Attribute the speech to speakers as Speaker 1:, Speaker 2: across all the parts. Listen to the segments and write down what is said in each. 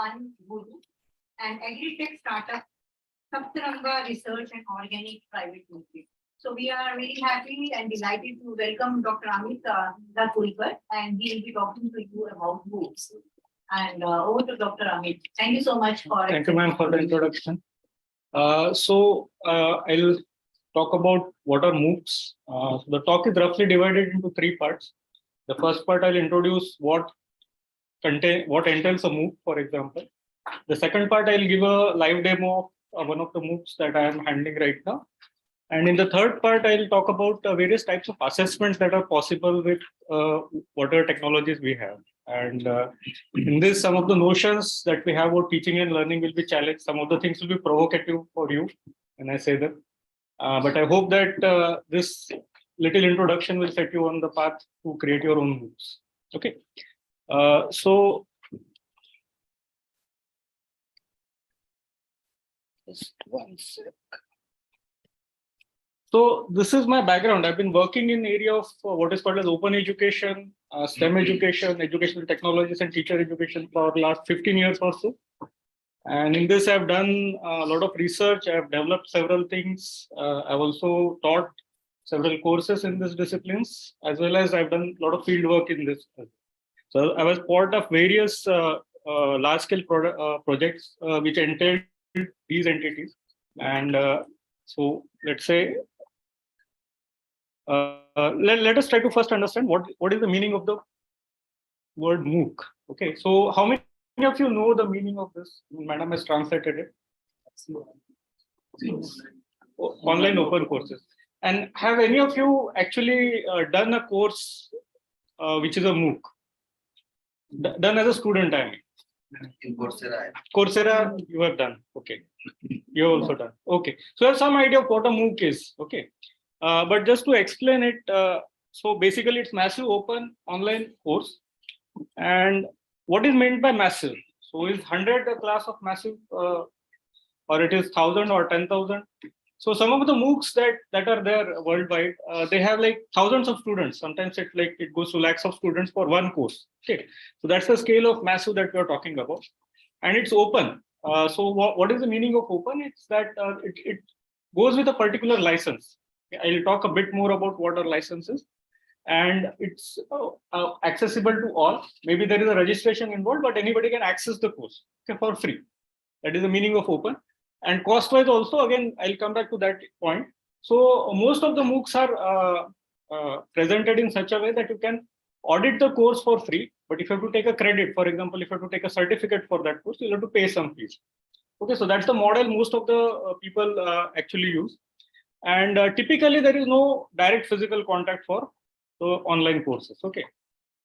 Speaker 1: one guru, and agri-tech startup, Saptaranga Research and Organic Private Limited. So we are very happy and delighted to welcome Dr. Amit Kulkar, and he will be talking to you about MOOCs. And over to Dr. Amit. Thank you so much for.
Speaker 2: Thank you, ma'am, for the introduction. I'll talk about what are MOOCs. So the talk is roughly divided into three parts. The first part, I'll introduce what entails a MOOC, for example. The second part, I'll give a live demo of one of the MOOCs that I am handling right now. And in the third part, I'll talk about various types of assessments that are possible with whatever technologies we have. And in this, some of the notions that we have about teaching and learning will be challenged. Some of the things will be provocative for you when I say that. But I hope that this little introduction will set you on the path to create your own MOOCs. Okay. So just one sec. So this is my background. I've been working in area of what is called as open education, STEM education, educational technologies, and teacher education for the last 15 years or so. And in this, I've done a lot of research. I've developed several things. I've also taught several courses in these disciplines, as well as I've done a lot of field work in this. So I was part of various large-scale projects which entailed these entities. And so let's say, let us try to first understand what is the meaning of the word MOOC. Okay, so how many of you know the meaning of this? Madam has translated it. Online open courses. And have any of you actually done a course which is a MOOC? Done as a student, I mean.
Speaker 3: In Coursera.
Speaker 2: Coursera, you have done. Okay. You have also done. Okay. So you have some idea of what a MOOC is. Okay. But just to explain it, so basically it's massive open online course. And what is meant by massive? So is 100 a class of massive, or it is 1,000 or 10,000? So some of the MOOCs that are there worldwide, they have like thousands of students. Sometimes it goes to lakhs of students for one course. Okay, so that's the scale of massive that we are talking about, and it's open. So what is the meaning of open? It's that it goes with a particular license. I'll talk a bit more about what are licenses, and it's accessible to all. Maybe there is a registration involved, but anybody can access the course, okay, for free. That is the meaning of open. And cost-wise also, again, I'll come back to that point. So most of the MOOCs are presented in such a way that you can audit the course for free. But if you have to take a credit, for example, if you have to take a certificate for that course, you'll have to pay some fees. Okay, so that's the model most of the people actually use. And typically, there is no direct physical contact for the online courses. Okay.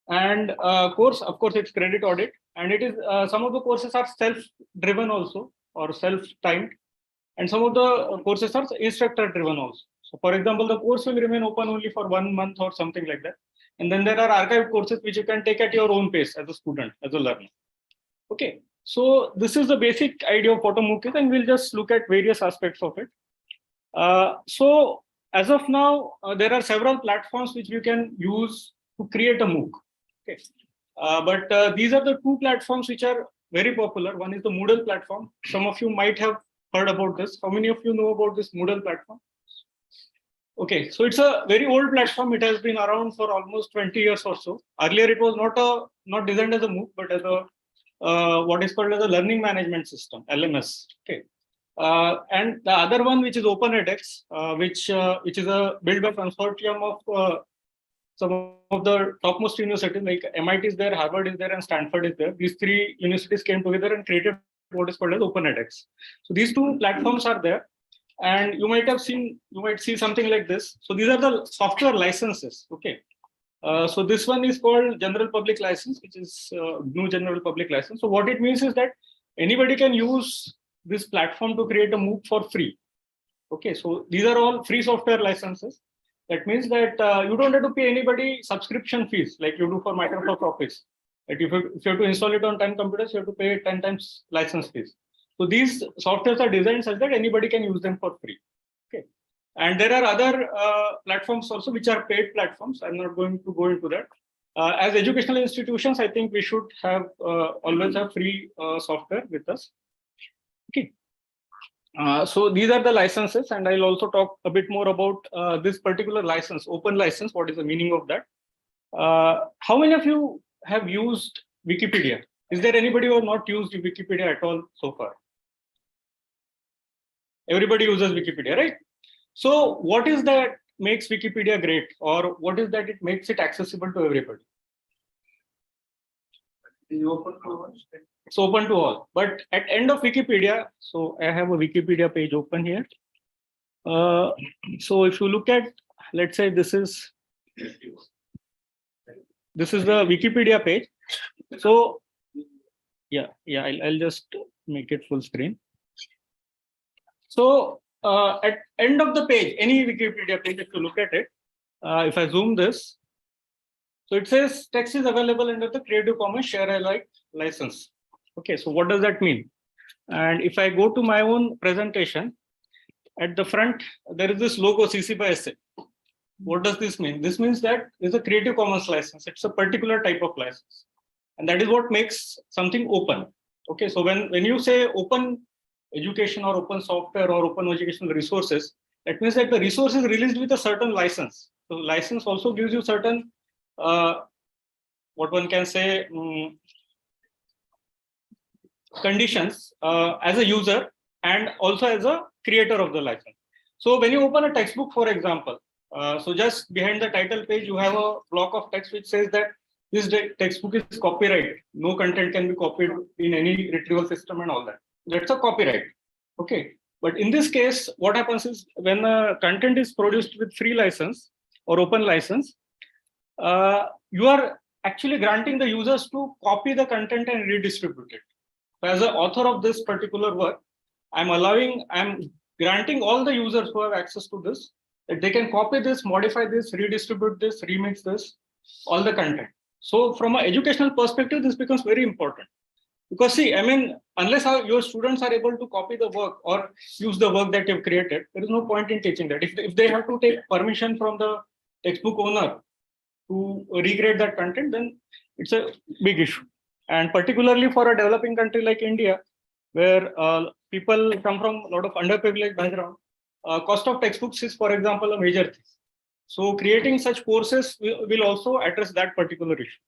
Speaker 2: And course, of course, it's credit audit. And it is some of the courses are self-driven also, or self-timed, and some of the courses are instructor-driven also. So, for example, the course will remain open only for 1 month or something like that. And then there are archived courses which you can take at your own pace as a student, as a learner. Okay, so this is the basic idea of what a MOOC is, and we'll just look at various aspects of it. So, as of now, there are several platforms which you can use to create a MOOC. Okay, but these are the two platforms which are very popular. One is the Moodle platform. Some of you might have heard about this. How many of you know about this Moodle platform? Okay, so it's a very old platform. It has been around for almost 20 years or so. Earlier, it was not designed as a MOOC, but as a what is called as a learning management system, LMS. Okay, and the other one, which is OpenEdX, which is a built by consortium of some of the topmost universities, like MIT is there, Harvard is there, and Stanford is there. These three universities came together and created what is called as OpenEdX. So these two platforms are there, and you might see something like this. So these are the software licenses. Okay. So this one is called General Public License, which is GNU General Public License. So what it means is that anybody can use this platform to create a MOOC for free. Okay. So these are all free software licenses. That means that you don't have to pay anybody subscription fees like you do for Microsoft Office. Like if you have to install it on 10 computers, you have to pay 10 times license fees. So these softwares are designed such that anybody can use them for free. Okay. And there are other platforms also which are paid platforms. I'm not going to go into that. As educational institutions, I think we should have always have free software with us. Okay. So these are the licenses, and I'll also talk a bit more about this particular license, open license. What is the meaning of that? How many of you have used Wikipedia? Is there anybody who has not used Wikipedia at all so far? Everybody uses Wikipedia, right? So what is that makes Wikipedia great, or what is that it makes it accessible to everybody? It's open to all. It's open to all. But at end of Wikipedia, so I have a Wikipedia page open here. So if you look at, let's say this is the Wikipedia page. So yeah, I'll just make it full screen. So at end of the page, any Wikipedia page, if you look at it, if I zoom this, so it says text is available under the Creative Commons Share Alike license. Okay, so what does that mean? And if I go to my own presentation, at the front, there is this logo CC by SA. What does this mean? This means that it's a Creative Commons license. It's a particular type of license. And that is what makes something open. Okay, so when you say open education or open software or open educational resources, that means that the resource is released with a certain license. So license also gives you certain, what one can say, conditions as a user and also as a creator of the license. So when you open a textbook, for example, so just behind the title page, you have a block of text which says that this textbook is copyright. No content can be copied in any retrieval system and all that. That's a copyright. Okay. But in this case, what happens is when content is produced with free license or open license, you are actually granting the users to copy the content and redistribute it. So as an author of this particular work, I'm granting all the users who have access to this, that they can copy this, modify this, redistribute this, remix this, all the content. So from an educational perspective, this becomes very important. Because see, I mean, unless your students are able to copy the work or use the work that you've created, there is no point in teaching that. If they have to take permission from the textbook owner to recreate that content, then it's a big issue. And particularly for a developing country like India, where people come from a lot of underprivileged background, cost of textbooks is, for example, a major thing. So creating such courses will also address that particular issue.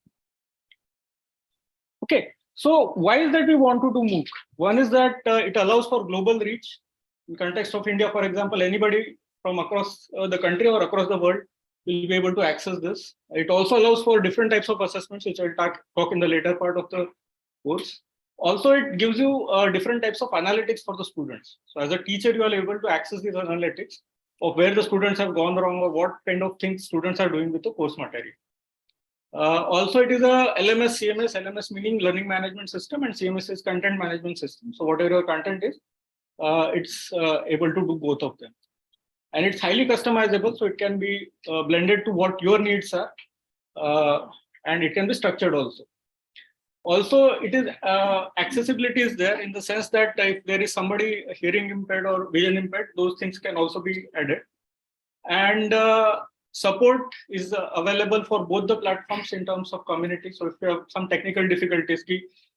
Speaker 2: Okay, so why is that we want to do MOOC? One is that it allows for global reach. In context of India, for example, anybody from across the country or across the world will be able to access this. It also allows for different types of assessments, which I'll talk in the later part of the course. Also, it gives you different types of analytics for the students. So as a teacher, you are able to access these analytics of where the students have gone wrong or what kind of things students are doing with the course material. Also, it is a LMS, CMS, LMS meaning learning management system, and CMS is content management system. So whatever your content is, it's able to do both of them. And it's highly customizable, so it can be blended to what your needs are, and it can be structured also. Also, it is accessibility is there in the sense that if there is somebody hearing impaired or vision impaired, those things can also be added. And support is available for both the platforms in terms of community. So if you have some technical difficulties,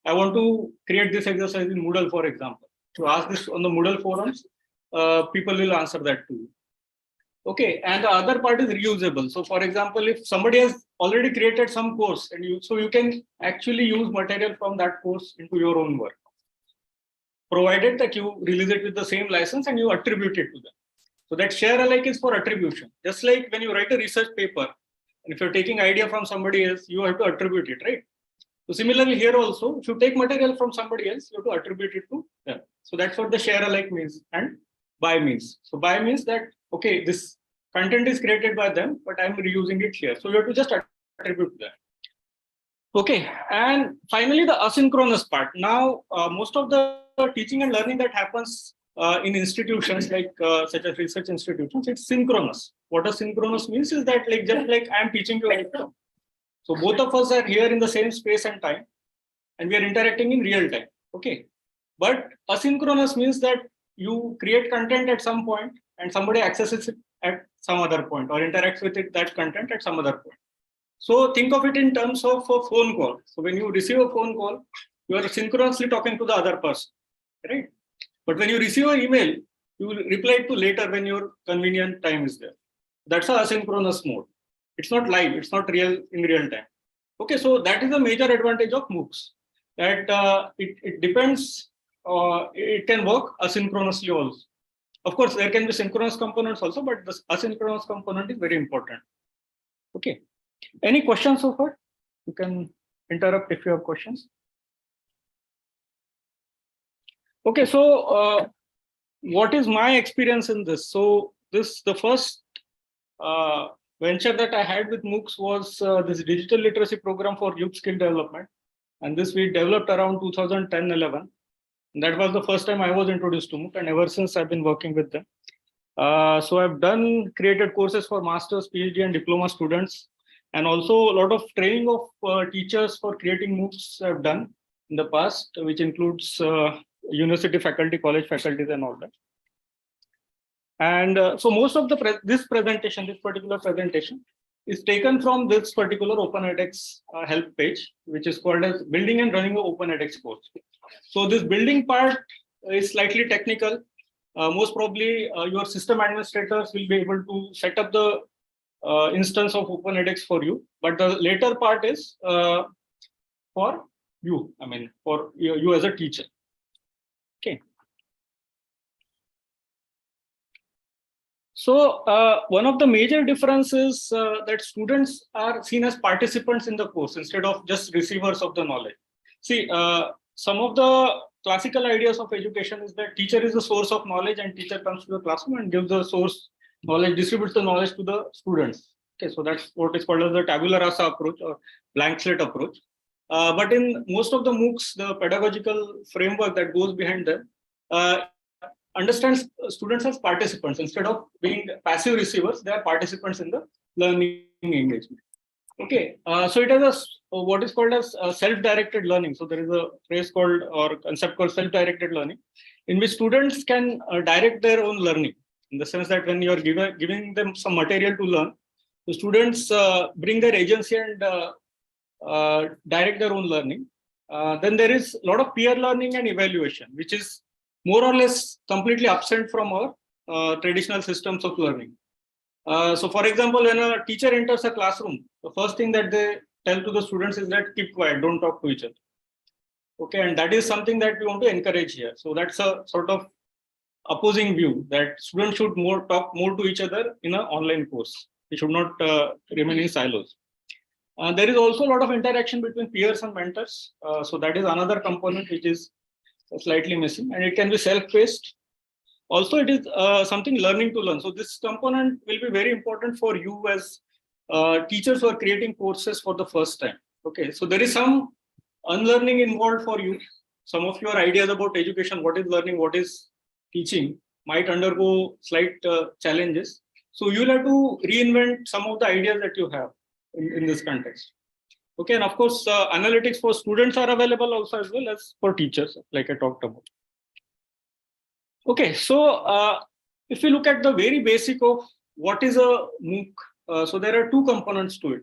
Speaker 2: I want to create this exercise in Moodle, for example. To ask this on the Moodle forums, people will answer that to you. Okay, and the other part is reusable. So for example, if somebody has already created some course and you can actually use material from that course into your own work, provided that you release it with the same license and you attribute it to them. So that share alike is for attribution. Just like when you write a research paper, and if you're taking idea from somebody else, you have to attribute it, right? So similarly here also, if you take material from somebody else, you have to attribute it to them. So that's what the share alike means and by means. So by means that, okay, this content is created by them, but I'm reusing it here. So you have to just attribute to that. Okay, and finally the asynchronous part. Now, most of the teaching and learning that happens in institutions like such as research institutions, it's synchronous. What a synchronous means is that like just like I'm teaching you right now. So both of us are here in the same space and time, and we are interacting in real time. Okay, but asynchronous means that you create content at some point and somebody accesses it at some other point or interacts with it, that content at some other point. So think of it in terms of a phone call. So when you receive a phone call, you are synchronously talking to the other person, right? But when you receive an email, you will reply to later when your convenient time is there. That's a asynchronous mode. It's not live. It's not real in real time. Okay, so that is a major advantage of MOOCs. That it depends. It can work asynchronously also. Of course, there can be synchronous components also, but the asynchronous component is very important. Okay. Any questions so far? You can interrupt if you have questions. Okay, so what is my experience in this? So the first venture that I had with MOOCs was this digital literacy program for youth skill development. And this we developed around 2010-11. That was the first time I was introduced to MOOC, and ever since I've been working with them. So I've created courses for masters, PhD, and diploma students, and also a lot of training of teachers for creating MOOCs I've done in the past, which includes university faculty, college faculties, and all that. And so most of this particular presentation is taken from this particular Open edX help page, which is called as Building and Running an Open edX course. So this building part is slightly technical. Most probably your system administrators will be able to set up the instance of Open edX for you. But the later part is for you, I mean, for you as a teacher. Okay. So one of the major differences that students are seen as participants in the course instead of just receivers of the knowledge. See, some of the classical ideas of education is that teacher is the source of knowledge and teacher comes to the classroom and gives the source knowledge, distributes the knowledge to the students. Okay, so that's what is called as the tabula rasa approach or blank slate approach. But in most of the MOOCs, the pedagogical framework that goes behind them understands students as participants. Instead of being passive receivers, they are participants in the learning engagement. Okay, so it has what is called as self-directed learning. So there is a phrase called or concept called self-directed learning, in which students can direct their own learning. In the sense that when you are giving them some material to learn, the students bring their agency and direct their own learning. Then there is a lot of peer learning and evaluation, which is more or less completely absent from our traditional systems of learning. So for example, when a teacher enters a classroom, the first thing that they tell to the students is that keep quiet, don't talk to each other. Okay, and that is something that we want to encourage here. So that's a sort of opposing view that students should talk more to each other in an online course. They should not remain in silos. There is also a lot of interaction between peers and mentors. So that is another component which is slightly missing, and it can be self-paced. Also, it is something learning to learn. So this component will be very important for you as teachers who are creating courses for the first time. Okay, so there is some unlearning involved for you. Some of your ideas about education, what is learning, what is teaching, might undergo slight challenges. So you'll have to reinvent some of the ideas that you have in this context. Okay, and of course, analytics for students are available also as well as for teachers, like I talked about. Okay, so if you look at the very basic of what is a MOOC, so there are two components to it.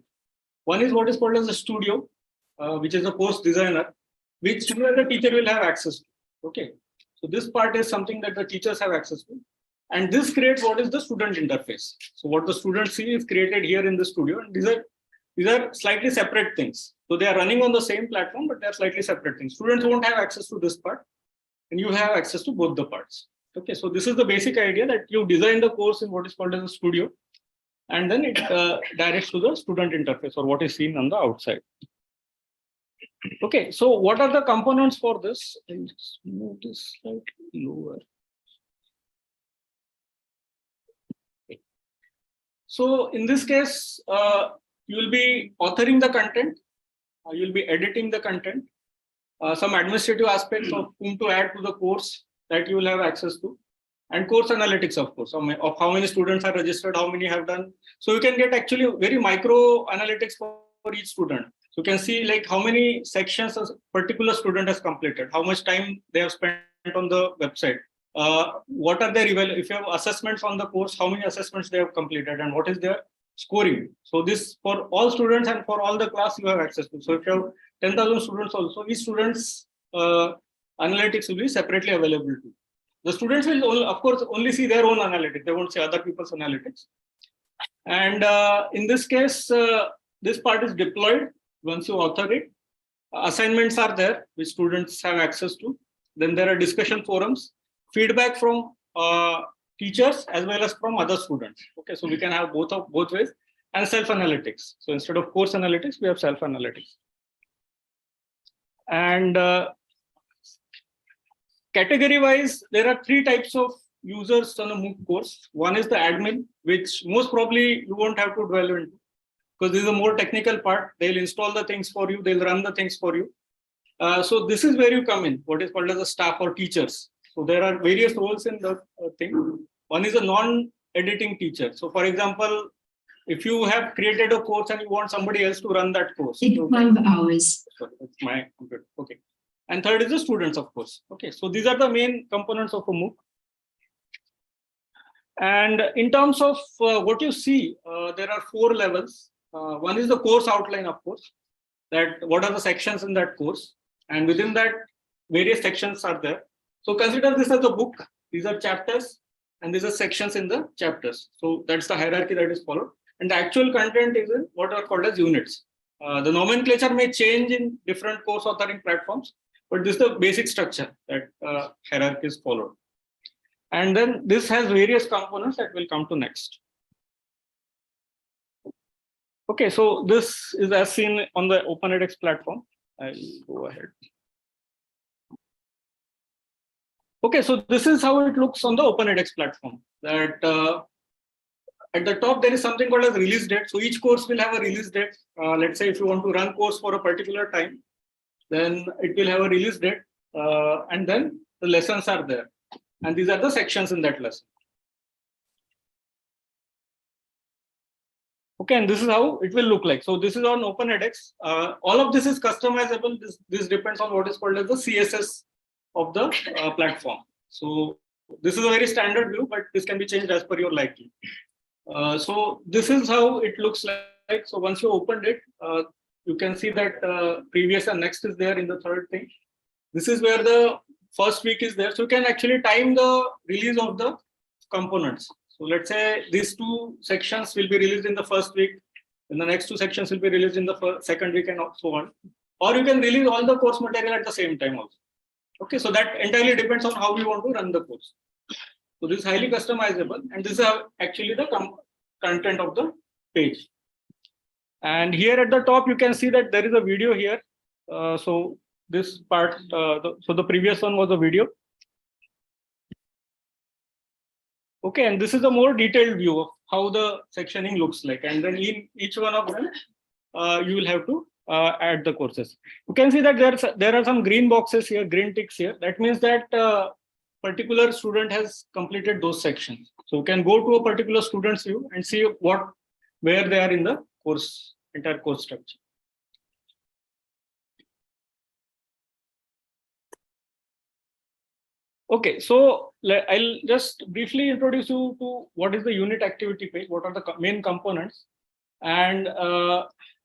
Speaker 2: One is what is called as a studio, which is a course designer, which you as a teacher will have access to. Okay, so this part is something that the teachers have access to. And this creates what is the student interface. So what the students see is created here in the studio, and these are slightly separate things. So they are running on the same platform, but they are slightly separate things. Students won't have access to this part, and you have access to both the parts. Okay, so this is the basic idea that you design the course in what is called as a studio, and then it directs to the student interface or what is seen on the outside. Okay, so what are the components for this? I'll just move this slightly lower. Okay. So in this case, you will be authoring the content, you will be editing the content, some administrative aspects of whom to add to the course that you will have access to, and course analytics, of course, of how many students are registered, how many have done. So you can get actually very micro analytics for each student. So you can see like how many sections a particular student has completed, how much time they have spent on the website. What are their if you have assessments on the course, how many assessments they have completed, and what is their scoring. So this for all students and for all the class you have access to. So if you have 10,000 students also, each student's analytics will be separately available to you. The students will, of course, only see their own analytics. They won't see other people's analytics. And in this case, this part is deployed once you author it. Assignments are there, which students have access to. Then there are discussion forums, feedback from teachers as well as from other students. Okay, so we can have both ways, and self-analytics. So instead of course analytics, we have self-analytics. And category-wise, there are 3 types of users on a MOOC course. One is the admin, which most probably you won't have to dwell into, because this is a more technical part. They'll install the things for you, they'll run the things for you. So this is where you come in, what is called as a staff or teachers. So there are various roles in the thing. One is a non-editing teacher. So for example, if you have created a course and you want somebody else to run that course.
Speaker 3: 12 hours.
Speaker 2: Sorry, it's my computer. Okay. And third is the students, of course. Okay. So these are the main components of a MOOC. And in terms of what you see, there are 4 levels. One is the course outline, of course, that what are the sections in that course. And within that, various sections are there. So consider this as a book. These are chapters and these are sections in the chapters. So that's the hierarchy that is followed. And the actual content is in what are called as units. The nomenclature may change in different course authoring platforms, but this is the basic structure that hierarchy is followed. And then this has various components that will come to next. Okay, so this is as seen on the OpenEdX platform. I'll go ahead. Okay, so this is how it looks on the OpenEdX platform. That at the top, there is something called as release date. So each course will have a release date. Let's say if you want to run course for a particular time, then it will have a release date. And then the lessons are there. And these are the sections in that lesson. Okay, and this is how it will look like. So this is on OpenEdX. All of this is customizable. This depends on what is called as the CSS of the platform. So this is a very standard view, but this can be changed as per your liking. So this is how it looks like. So once you opened it, you can see that previous and next is there in the third thing. This is where the first week is there. So you can actually time the release of the components. So let's say these 2 sections will be released in the first week, and the next 2 sections will be released in the second week, and so on. Or you can release all the course material at the same time also. Okay, so that entirely depends on how we want to run the course. So this is highly customizable, and this is actually the content of the page. And here at the top, you can see that there is a video here. So this part, so the previous one was a video. Okay, and this is a more detailed view of how the sectioning looks like. And then in each one of them, you will have to add the courses. You can see that there are some green boxes here, green ticks here. That means that particular student has completed those sections. So you can go to a particular student's view and see where they are in the course, entire course structure. Okay, so I'll just briefly introduce you to what is the unit activity page, what are the main components. And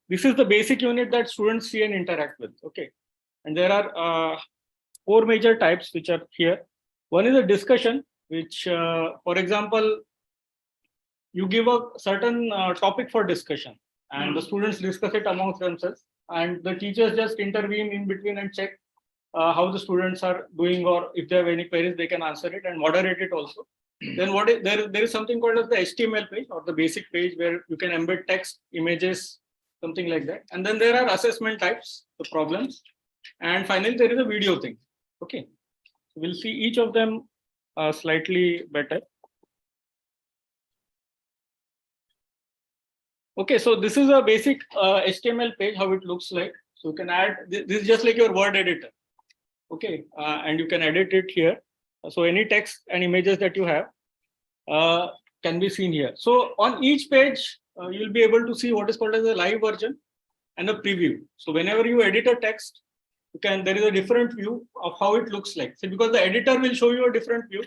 Speaker 2: this is the basic unit that students see and interact with. Okay, and there are 4 major types which are here. One is a discussion, which, for example, you give a certain topic for discussion, and the students discuss it amongst themselves, and the teachers just intervene in between and check how the students are doing, or if they have any queries, they can answer it and moderate it also. Then there is something called as the HTML page, or the basic page, where you can embed text, images, something like that. And then there are assessment types, the problems, and finally there is a video thing. Okay, so we'll see each of them slightly better. Okay, so this is a basic HTML page, how it looks like. So you can add, this is just like your word editor. Okay, and you can edit it here. So any text and images that you have can be seen here. So on each page, you'll be able to see what is called as a live version and a preview. So whenever you edit a text, there is a different view of how it looks like. So because the editor will show you a different view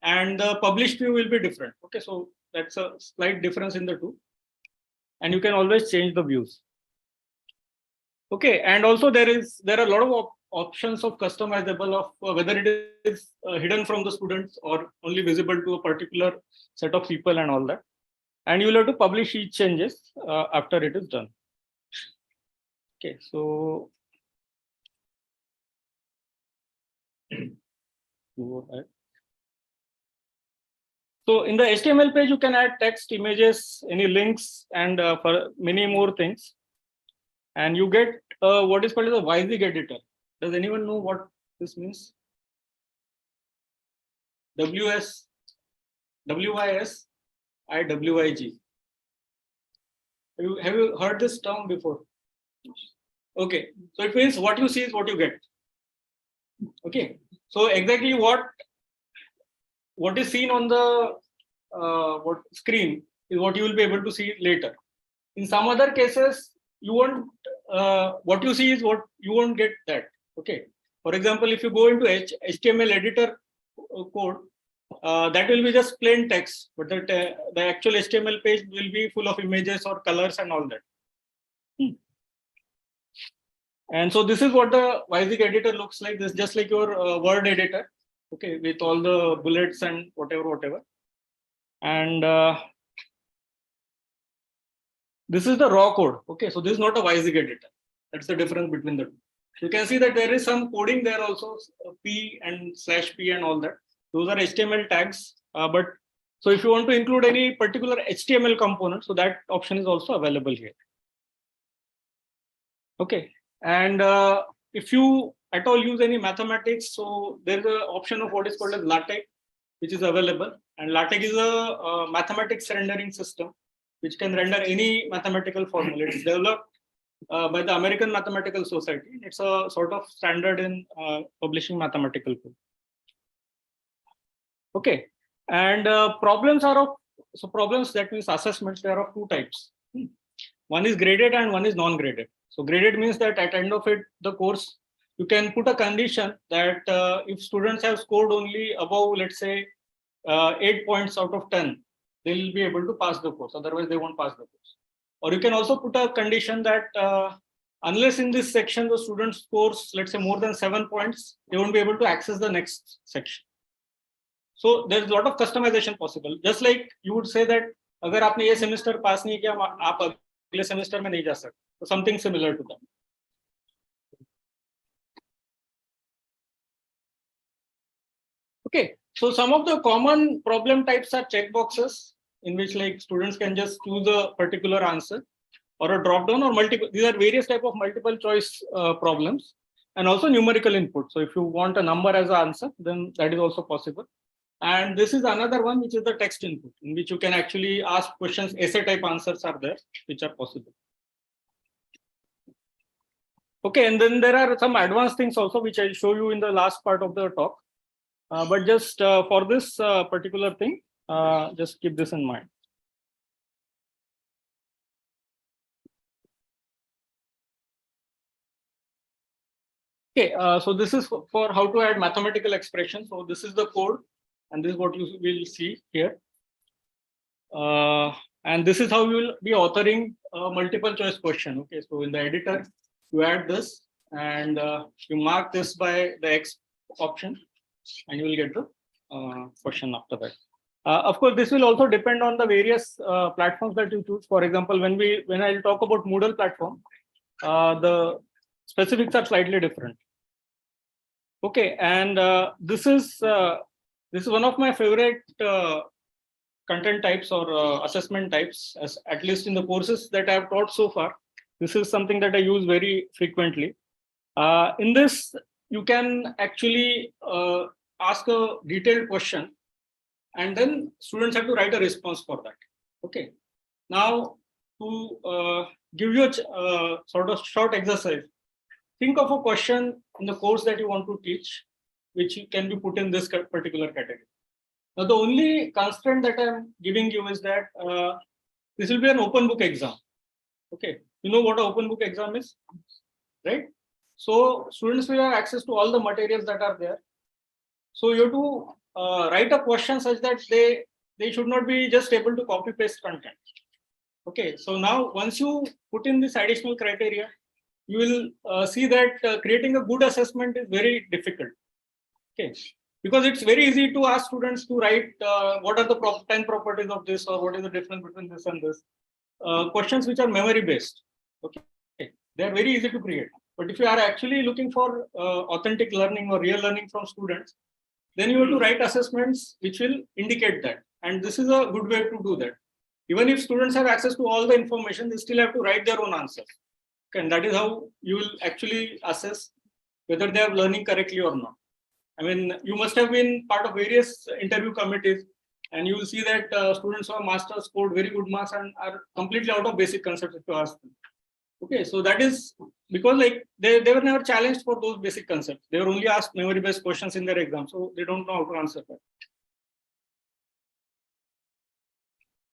Speaker 2: and the published view will be different. Okay, so that's a slight difference in the two. and you can always change the views. Okay, and also there are a lot of options of customizable of whether it is hidden from the students or only visible to a particular set of people and all that. And you will have to publish each changes after it is done. Okay, so so in the HTML page, you can add text, images, any links, and for many more things. And you get what is called as a WYSIG editor. Does anyone know what this means? WYSIWYG. Have you heard this term before? Okay, so it means what you see is what you get. Okay, so exactly what is seen on the what screen is what you will be able to see later. In some other cases, you won't. What you see is what you won't get that. Okay. For example, if you go into HTML editor code, that will be just plain text, but the actual HTML page will be full of images or colors and all that. And so this is what the WYSIG editor looks like. This is just like your Word editor, okay, with all the bullets and whatever. And this is the raw code. Okay, so this is not a WYSIG editor. That's the difference between the two. You can see that there is some coding there also, P and /P and all that. Those are HTML tags. But so if you want to include any particular HTML component, so that option is also available here. Okay, and if you at all use any mathematics, so there's an option of what is called as LaTeX, which is available. And LaTeX is a mathematics rendering system, which can render any mathematical formula. It's developed by the American Mathematical Society. It's a sort of standard in publishing mathematical code. Okay, and problems are of, so problems, that means assessments, there are of two types. One is graded and one is non-graded. So graded means that at the end of it, the course, you can put a condition that if students have scored only above, let's say, 8 points out of 10, they will be able to pass the course. Otherwise, they won't pass the course. Or you can also put a condition that unless in this section the student scores, let's say, more than 7 points, they won't be able to access the next section. So there's a lot of customization possible. Just like you would say that अगर आपने ये semester pass नहीं किया, आप अगले semester में नहीं जा सकते. So something similar to that. Okay, so some of the common problem types are checkboxes, in which like students can just choose a particular answer, or a drop down, or multiple. These are various type of multiple choice problems, and also numerical input. So if you want a number as an answer, then that is also possible. And this is another one, which is the text input, in which you can actually ask questions. Essay type answers are there, which are possible. Okay, and then there are some advanced things also, which I'll show you in the last part of the talk. But just for this particular thing, just keep this in mind. Okay, so this is for how to add mathematical expressions. So this is the code, and this is what you will see here. And this is how you will be authoring a multiple choice question. Okay, so in the editor, you add this, and you mark this by the X option, and you will get the question after that. Of course, this will also depend on the various platforms that you choose. For example, when I talk about Moodle platform, the specifics are slightly different. Okay, and this is one of my favorite content types or assessment types, as at least in the courses that I have taught so far. This is something that I use very frequently. In this, you can actually ask a detailed question, and then students have to write a response for that. Okay. Now, to give you a sort of short exercise, think of a question in the course that you want to teach, which can be put in this particular category. Now, the only constraint that I'm giving you is that this will be an open book exam. Okay, you know what an open book exam is, right? So students will have access to all the materials that are there. So you have to write a question such that they should not be just able to copy paste content. Okay, so now once you put in this additional criteria, you will see that creating a good assessment is very difficult. Okay, because it's very easy to ask students to write what are the 10 properties of this, or what is the difference between this and this. Questions which are memory based. Okay, they are very easy to create. But if you are actually looking for authentic learning or real learning from students, then you have to write assessments which will indicate that. And this is a good way to do that. Even if students have access to all the information, they still have to write their own answers. Okay, and that is how you will actually assess whether they are learning correctly or not. I mean, you must have been part of various interview committees, and you will see that students who are masters scored very good marks and are completely out of basic concepts if you ask them. Okay, so that is because like they were never challenged for those basic concepts. They were only asked memory-based questions in their exam, so they don't know how to answer that.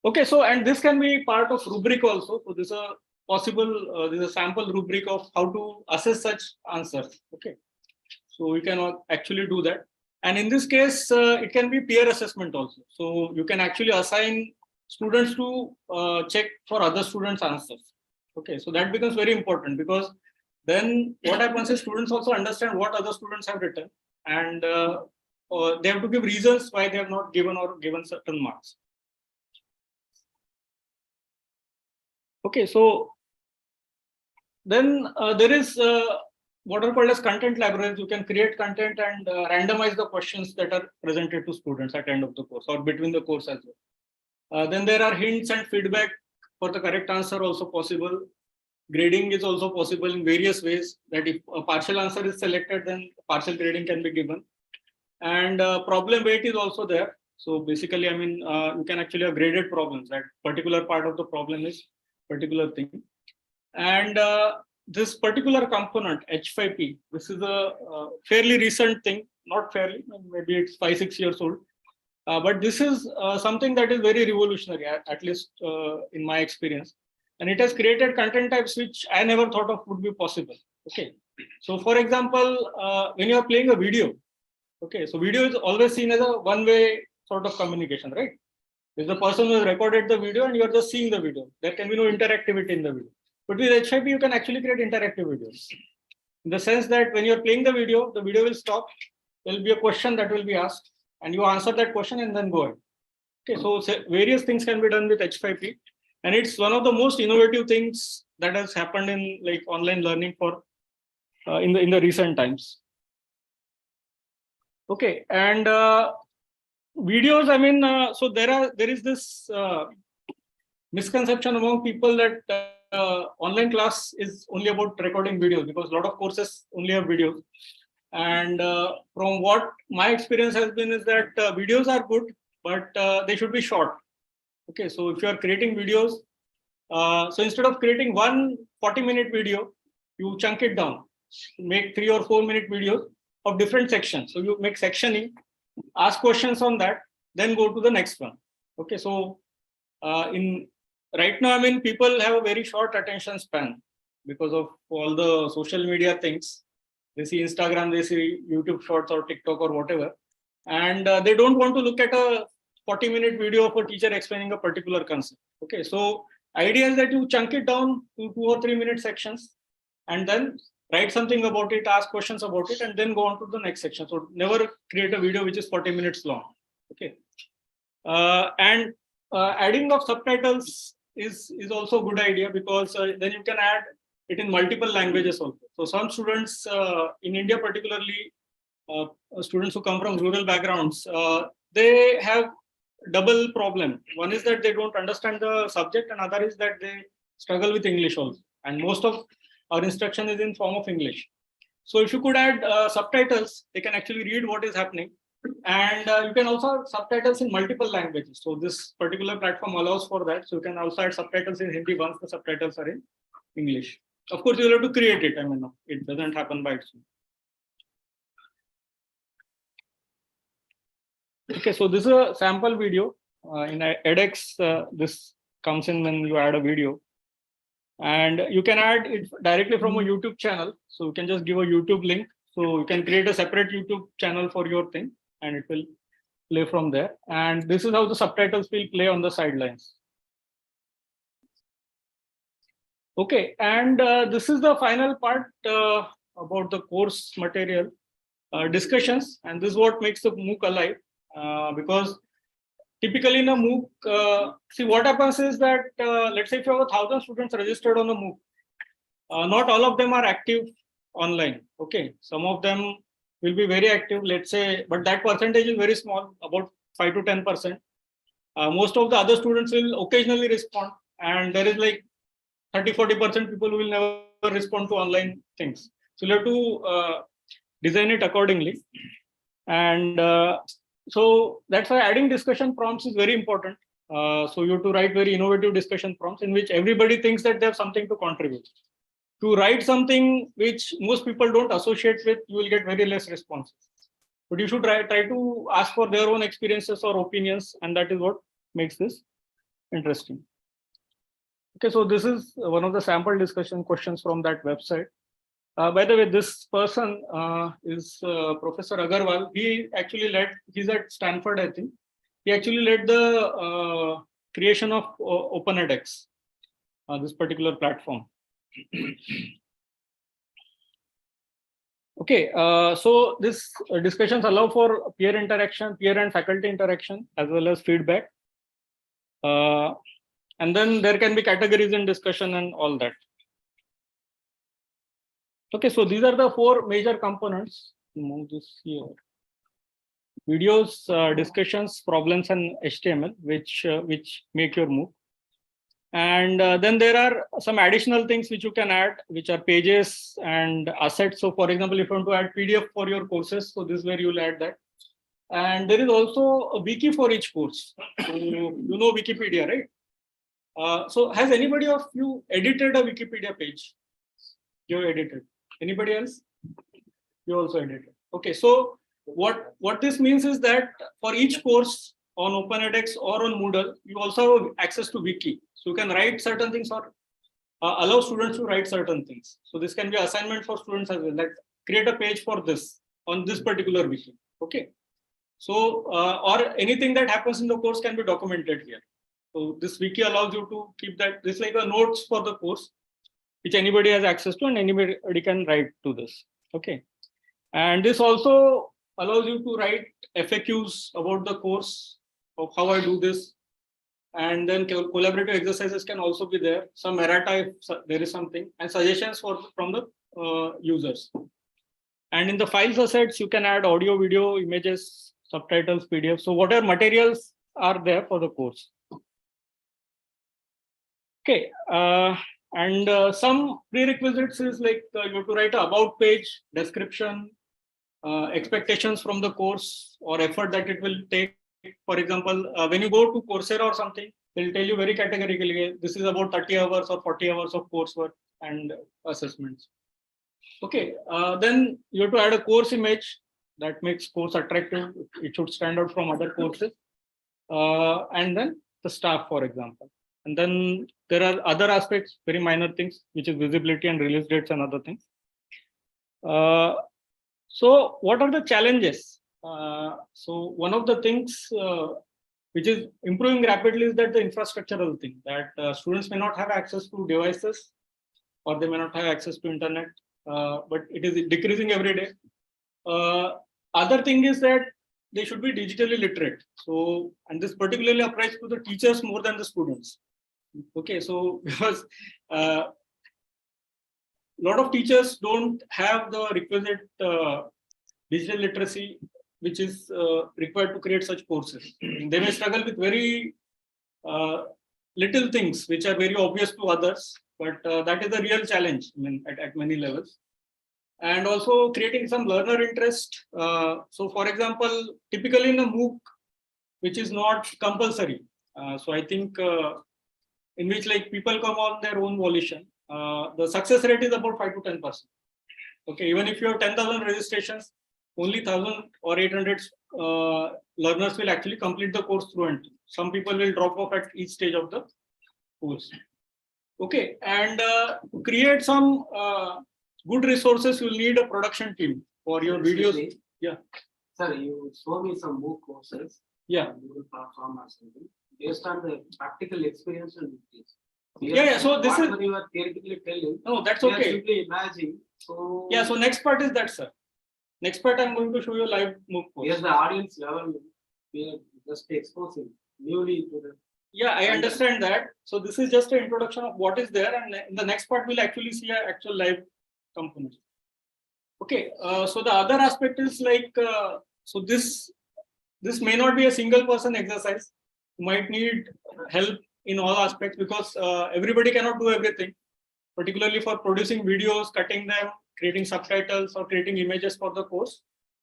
Speaker 2: Okay, so and this can be part of rubric also. So this is a possible, this is a sample rubric of how to assess such answers. Okay, so we can actually do that. And in this case, it can be peer assessment also. So you can actually assign students to check for other students' answers. Okay, so that becomes very important, because then what happens is students also understand what other students have written, and they have to give reasons why they have not given or given certain marks. Okay, so then there is what are called as content libraries. You can create content and randomize the questions that are presented to students at the end of the course or between the course as well. Then there are hints and feedback for the correct answer also possible. Grading is also possible in various ways, that if a partial answer is selected, then partial grading can be given. And problem weight is also there. So basically, I mean, you can actually have graded problems. That particular part of the problem is particular thing. And this particular component, H5P, this is a fairly recent thing, not fairly, maybe it's 5-6 years old. But this is something that is very revolutionary, at least in my experience. And it has created content types which I never thought of would be possible. Okay. So for example, when you are playing a video, okay, so video is always seen as a one-way sort of communication, right? If the person who has recorded the video and you are just seeing the video, there can be no interactivity in the video. But with H5P, you can actually create interactive videos. In the sense that when you're playing the video will stop. There will be a question that will be asked, and you answer that question and then go ahead. Okay, so various things can be done with H5P, and it's one of the most innovative things that has happened in like online learning for in the recent times. Okay, and videos. I mean, so there is this misconception among people that online class is only about recording videos, because a lot of courses only have videos. And from what my experience has been is that videos are good, but they should be short. Okay, so if you are creating videos, so instead of creating one 40-minute video, you chunk it down, make 3 or 4 minute videos of different sections. So you make sectioning, ask questions on that, then go to the next one. Okay, so in right now, I mean, people have a very short attention span because of all the social media things. They see Instagram, they see YouTube Shorts or TikTok or whatever, and they don't want to look at a 40-minute video of a teacher explaining a particular concept. Okay, so idea is that you chunk it down to 2 or 3 minute sections, and then write something about it, ask questions about it, and then go on to the next section. So never create a video which is 40 minutes long. Okay, and adding of subtitles is also a good idea, because then you can add it in multiple languages also. So some students in India, particularly students who come from rural backgrounds, they have double problem. One is that they don't understand the subject, and other is that they struggle with English also. And most of our instruction is in form of English. So if you could add subtitles, they can actually read what is happening. And you can also have subtitles in multiple languages. So this particular platform allows for that. So you can also add subtitles in Hindi once the subtitles are in English. Of course, you'll have to create it. I mean, it doesn't happen by itself. Okay, so this is a sample video. In edX, this comes in when you add a video. And you can add it directly from a YouTube channel. So you can just give a YouTube link. So you can create a separate YouTube channel for your thing, and it will play from there. And this is how the subtitles will play on the sidelines. Okay, and this is the final part about the course material discussions, and this is what makes the MOOC alive. Because typically in a MOOC, see what happens is that let's say if you have 1,000 students registered on a MOOC, not all of them are active online. Okay, some of them will be very active, let's say, but that percentage is very small, about 5 to 10%. Most of the other students will occasionally respond, and there is like 30-40% people who will never respond to online things. So you have to design it accordingly. And so that's why adding discussion prompts is very important. So you have to write very innovative discussion prompts in which everybody thinks that they have something to contribute. To write something which most people don't associate with, you will get very less responses. But you should try to ask for their own experiences or opinions, and that is what makes this interesting. Okay, so this is one of the sample discussion questions from that website. By the way, this person is Professor Agarwal. He actually he's at Stanford, I think. He actually led the creation of Open edX, this particular platform. Okay, so this discussions allow for peer interaction, peer and faculty interaction, as well as feedback. And then there can be categories in discussion and all that. Okay, so these are the 4 major components. Move this here. Videos, discussions, problems, and HTML, which make your MOOC. And then there are some additional things which you can add, which are pages and assets. So for example, if you want to add PDF for your courses, so this is where you'll add that. And there is also a wiki for each course. So you know Wikipedia, right? So has anybody of you edited a Wikipedia page? You edited. Anybody else? You also edited. Okay, so what this means is that for each course on Open edX or on Moodle, you also have access to wiki. So you can write certain things or allow students to write certain things. So this can be assignment for students as well. Like create a page for this on this particular wiki. Okay. So or anything that happens in the course can be documented here. So this wiki allows you to keep that. This is like a notes for the course, which anybody has access to, and anybody can write to this. Okay. And this also allows you to write FAQs about the course of how I do this. And then collaborative exercises can also be there. Some errata if there is something, and suggestions from the users. And in the files assets, you can add audio, video, images, subtitles, PDF. So whatever materials are there for the course. Okay. And some prerequisites is like you have to write an about page, description, expectations from the course or effort that it will take. For example, when you go to Coursera or something, they'll tell you very categorically, this is about 30 hours or 40 hours of coursework and assessments. Okay, then you have to add a course image that makes course attractive. It should stand out from other courses. And then the staff, for example. And then there are other aspects, very minor things, which is visibility and release dates and other things. So what are the challenges? So one of the things which is improving rapidly is that the infrastructural thing, that students may not have access to devices or they may not have access to internet, but it is decreasing every day. Other thing is that they should be digitally literate. So, and this particularly applies to the teachers more than the students. Okay, so because a lot of teachers don't have the requisite digital literacy which is required to create such courses. They may struggle with very little things which are very obvious to others, but that is a real challenge, I mean, at many levels. And also creating some learner interest. So for example, typically in a MOOC, which is not compulsory. So I think in which like people come on their own volition, the success rate is about 5 to 10%. Okay, even if you have 10,000 registrations, only 1,000 or 800 learners will actually complete the course through, and some people will drop off at each stage of the course. Okay, and to create some good resources, you'll need a production team for your videos. Yeah.
Speaker 3: Sir, you show me some MOOC courses.
Speaker 2: Yeah.
Speaker 3: Google platform or something. Based on the practical experience and
Speaker 2: Yeah. So this is,
Speaker 3: Whatever you are theoretically telling,
Speaker 2: no, that's
Speaker 3: we are
Speaker 2: okay.
Speaker 3: simply imagining. So
Speaker 2: Yeah. So next part is that, sir. Next part, I'm going to show you a live MOOC course.
Speaker 3: here's the audience level. We are just exposing newly to the.
Speaker 2: Yeah, I understand that. So this is just an introduction of what is there, and in the next part, we'll actually see an actual live component. Okay. So the other aspect is like, so this may not be a single person exercise. You might need help in all aspects because everybody cannot do everything, particularly for producing videos, cutting them, creating subtitles, or creating images for the course.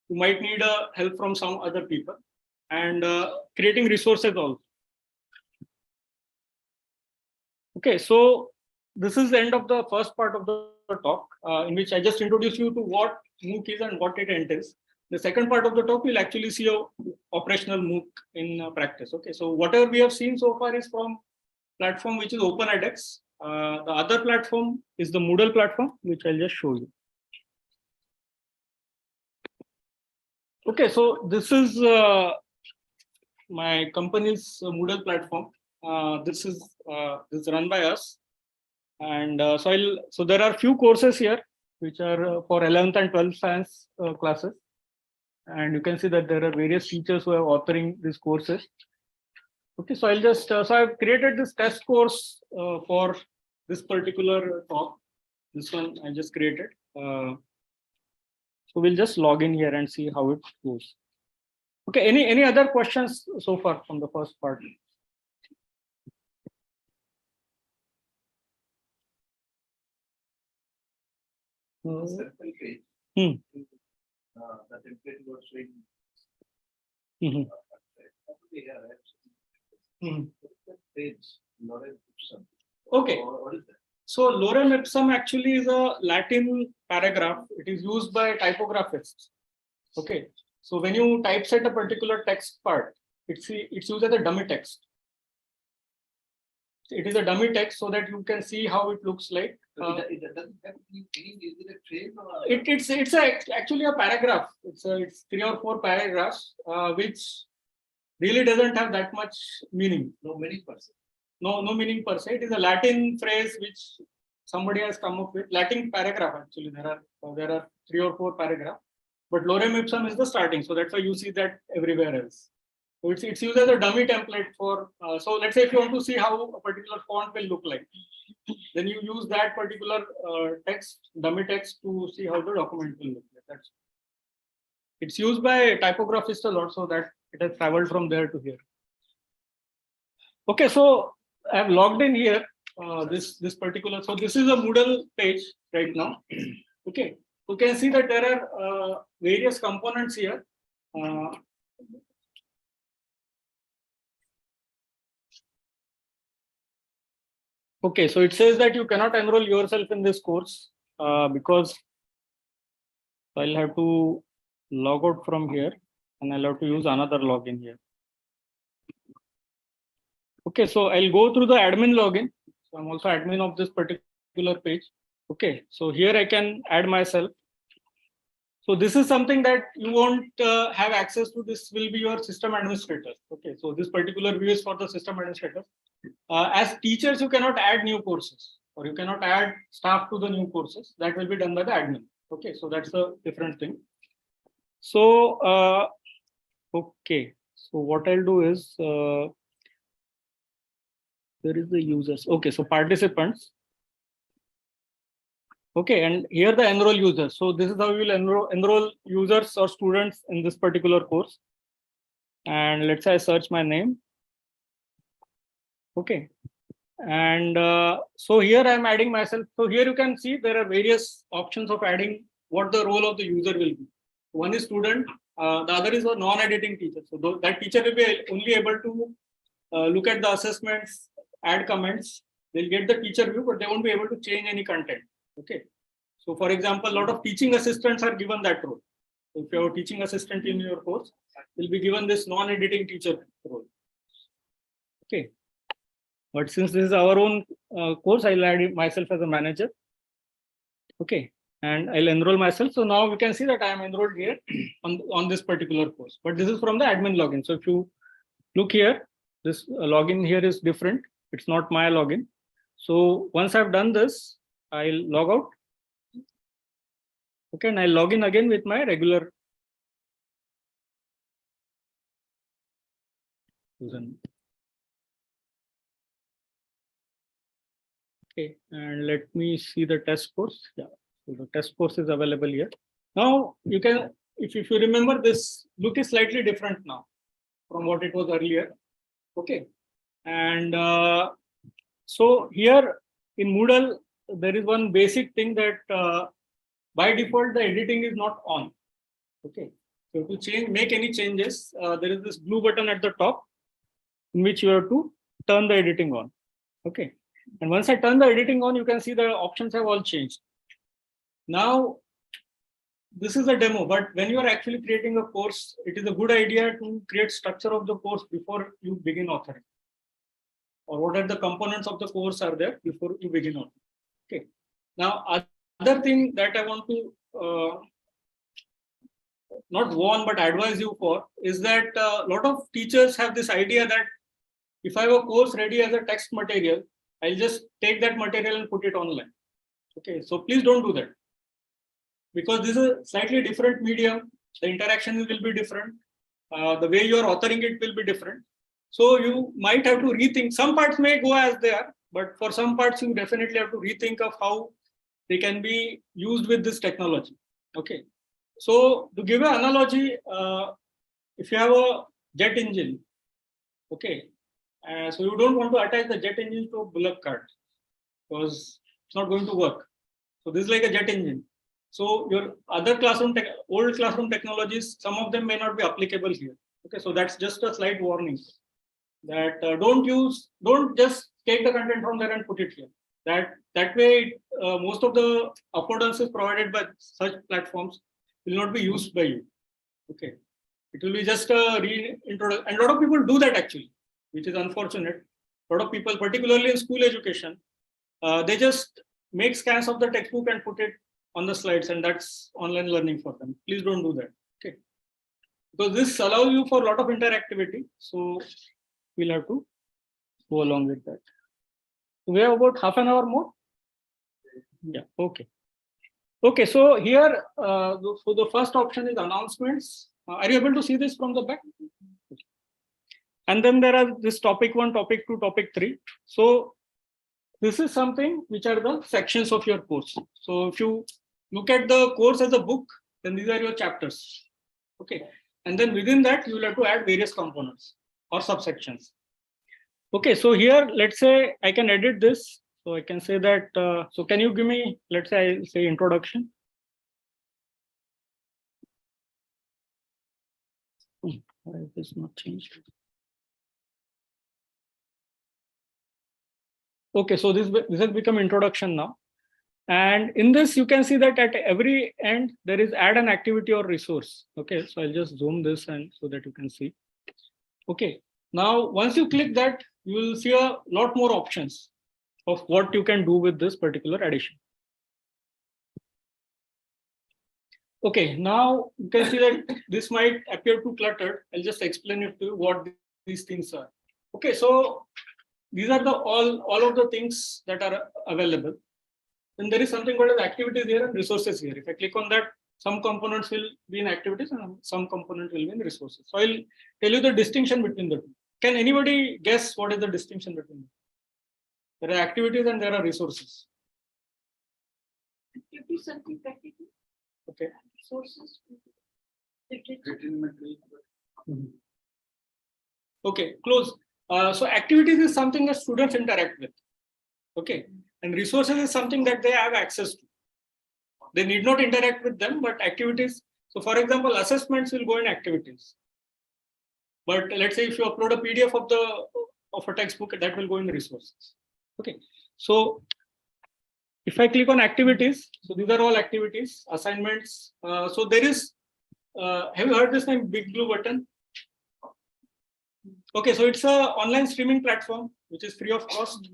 Speaker 2: You might need help from some other people, and creating resources also. Okay, so this is the end of the first part of the talk, in which I just introduce you to what MOOC is and what it entails. The second part of the talk will actually see a operational MOOC in practice. Okay, so whatever we have seen so far is from platform which is Open edX. The other platform is the Moodle platform, which I'll just show you. Okay, so this is my company's Moodle platform. This is run by us, and so there are few courses here which are for 11th and 12th science classes, and you can see that there are various teachers who are authoring these courses. Okay, so I'll just so I've created this test course for this particular talk. This one I just created. So we'll just log in here and see how it goes. Okay, any other questions so far from the first part?
Speaker 4: Sample page.
Speaker 2: Hmm.
Speaker 4: The template was showing.
Speaker 2: Mhm.
Speaker 4: Page, Lorem ipsum.
Speaker 2: Okay.
Speaker 4: What is that?
Speaker 2: So lorem ipsum actually is a Latin paragraph. It is used by typographists. Okay. So when you typeset a particular text part, it's used as a dummy text. It is a dummy text so that you can see how it looks like.
Speaker 4: It doesn't have any meaning. Is it a frame or?
Speaker 2: It's actually a paragraph. It's 3 or 4 paragraphs, which really doesn't have that much meaning.
Speaker 4: No meaning per se.
Speaker 2: No meaning per se. It is a Latin phrase which somebody has come up with. Latin paragraph actually. There are 3 or 4 paragraphs, but lorem ipsum is the starting. So that's why you see that everywhere else. So it's used as a dummy template for. So let's say if you want to see how a particular font will look like, then you use that particular dummy text to see how the document will look like. It's used by typographists a lot, so that it has traveled from there to here. Okay, so I have logged in here. This particular, so this is a Moodle page right now. Okay, you can see that there are various components here. Okay, so it says that you cannot enroll yourself in this course because I'll have to log out from here and I'll have to use another login here. Okay, so I'll go through the admin login. So I'm also admin of this particular page. Okay, so here I can add myself. So this is something that you won't have access to. This will be your system administrator. Okay, so this particular view is for the system administrator. As teachers, you cannot add new courses or you cannot add staff to the new courses. That will be done by the admin. Okay, so that's a different thing. So, okay, so what I'll do is, there is the users. Okay, so participants. Okay, and here the enroll users. So this is how you will enroll users or students in this particular course. And let's say I search my name. Okay, and so here I'm adding myself. So here you can see there are various options of adding what the role of the user will be. One is student, the other is a non-editing teacher. So that teacher will be only able to look at the assessments, add comments. They'll get the teacher view, but they won't be able to change any content. Okay. So for example, a lot of teaching assistants are given that role. So if you have a teaching assistant in your course, you'll be given this non-editing teacher role. Okay. But since this is our own course, I'll add myself as a manager. Okay. And I'll enroll myself. So now we can see that I am enrolled here on this particular course. But this is from the admin login. So if you look here, this login here is different. It's not my login. So once I've done this, I'll log out. Okay, and I'll log in again with my regular username. Okay, and let me see the test course. Yeah, so the test course is available here. Now you can, if you remember, this look is slightly different now from what it was earlier. Okay, and so here in Moodle, there is one basic thing that by default the editing is not on. Okay, so to change, make any changes, there is this blue button at the top in which you have to turn the editing on. Okay, and once I turn the editing on, you can see the options have all changed. Now, this is a demo, but when you are actually creating a course, it is a good idea to create structure of the course before you begin authoring, or what are the components of the course are there before you begin authoring. Okay. Now, other thing that I want to not warn but advise you for is that a lot of teachers have this idea that if I have a course ready as a text material, I'll just take that material and put it online. Okay, so please don't do that, because this is a slightly different medium. The interaction will be different. The way you are authoring it will be different. So you might have to rethink. Some parts may go as they are, but for some parts you definitely have to rethink of how they can be used with this technology. Okay. So to give an analogy, if you have a jet engine, okay, so you don't want to attach the jet engine to a bullock cart because it's not going to work. So this is like a jet engine. So your other old classroom technologies, some of them may not be applicable here. Okay, so that's just a slight warning that don't just take the content from there and put it here. That way, most of the affordances provided by such platforms will not be used by you. Okay, it will be just a reintroduction, and a lot of people do that actually, which is unfortunate. A lot of people, particularly in school education, they just make scans of the textbook and put it on the slides, and that's online learning for them. Please don't do that. Okay, because this allows you for a lot of interactivity. So we'll have to go along with that. We have about half an hour more. Yeah. Okay. Okay. So here, so the first option is announcements. Are you able to see this from the back? And then there are this topic 1, topic 2, topic 3. So this is something which are the sections of your course. So if you look at the course as a book, then these are your chapters. Okay. And then within that, you will have to add various components or subsections. Okay. So here, let's say I can edit this. So I can say that, so can you give me, let's say I say introduction. Why is this not changed? Okay, so this has become introduction now. And in this, you can see that at every end, there is add an activity or resource. Okay, so I'll just zoom this and so that you can see. Okay, now once you click that, you will see a lot more options of what you can do with this particular addition. Okay, now you can see that this might appear too cluttered. I'll just explain it to you what these things are. Okay, so these are the all of the things that are available. Then there is something called as activities here and resources here. If I click on that, some components will be in activities and some components will be in resources. So I'll tell you the distinction between the two. Can anybody guess what is the distinction between them? There are activities and there are resources.
Speaker 1: Activity something practical.
Speaker 2: Okay.
Speaker 1: Sources.
Speaker 2: Okay, close. So activities is something that students interact with. Okay, and resources is something that they have access to. They need not interact with them, but activities. So for example, assessments will go in activities. But let's say if you upload a PDF of a textbook, that will go in resources. Okay, so if I click on activities, so these are all activities, assignments. So there is, have you heard this name, Big Blue Button? Okay, so it's a online streaming platform which is free of cost.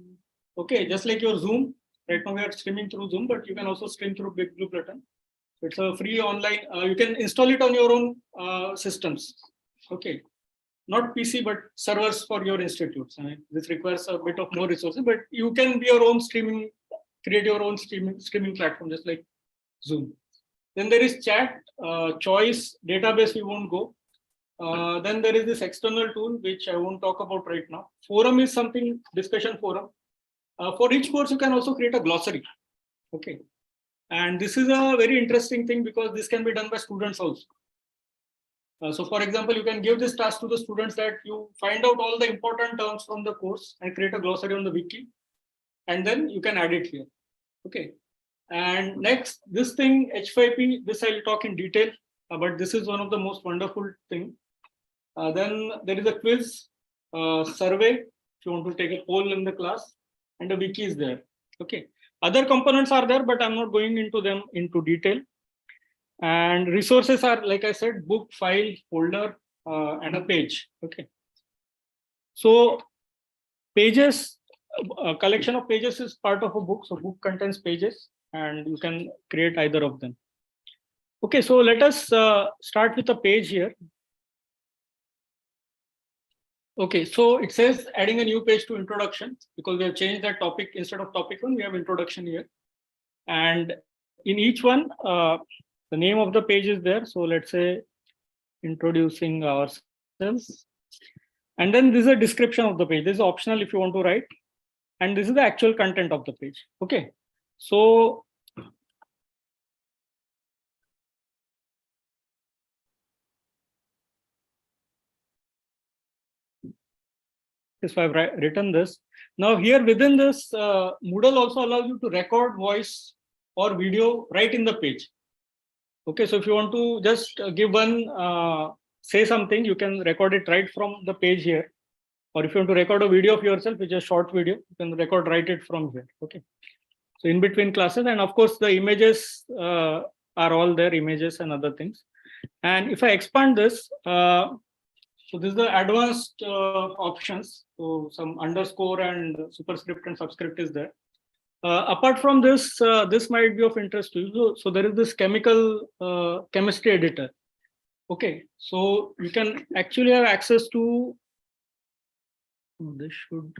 Speaker 2: Okay, just like your Zoom. Right now we are streaming through Zoom, but you can also stream through Big Blue Button. It's a free online. You can install it on your own systems. Okay, not PC, but servers for your institutes. And this requires a bit of more resources, but you can be your own streaming, create your own streaming platform, just like Zoom. Then there is chat, choice, database, we won't go. Then there is this external tool, which I won't talk about right now. Forum is something, discussion forum. For each course, you can also create a glossary. Okay. And this is a very interesting thing because this can be done by students also. So for example, you can give this task to the students that you find out all the important terms from the course and create a glossary on the wiki. And then you can add it here. Okay. And next, this thing, H5P, this I'll talk in detail, but this is one of the most wonderful thing. Then there is a quiz, survey, if you want to take a poll in the class, and a wiki is there. Okay. Other components are there, but I'm not going into them into detail. And resources are, like I said, book, file, folder, and a page. Okay. So pages, a collection of pages is part of a book. So book contains pages, and you can create either of them. Okay, so let us start with a page here. Okay, so it says adding a new page to introduction because we have changed that topic. Instead of topic one, we have introduction here. And in each one, the name of the page is there. So let's say introducing ourselves. And then this is a description of the page. This is optional if you want to write. And this is the actual content of the page. Okay. So so I've written this. Now here within this, Moodle also allows you to record voice or video right in the page. Okay, so if you want to just give one, say something, you can record it right from the page here. Or if you want to record a video of yourself, which is a short video, you can record right it from here. Okay. So in between classes, and of course the images are all there, images and other things. And if I expand this, so this is the advanced options. So some underscore and superscript and subscript is there. Apart from this, this might be of interest to you. So there is this chemistry editor. Okay, so you can actually have access to. This should.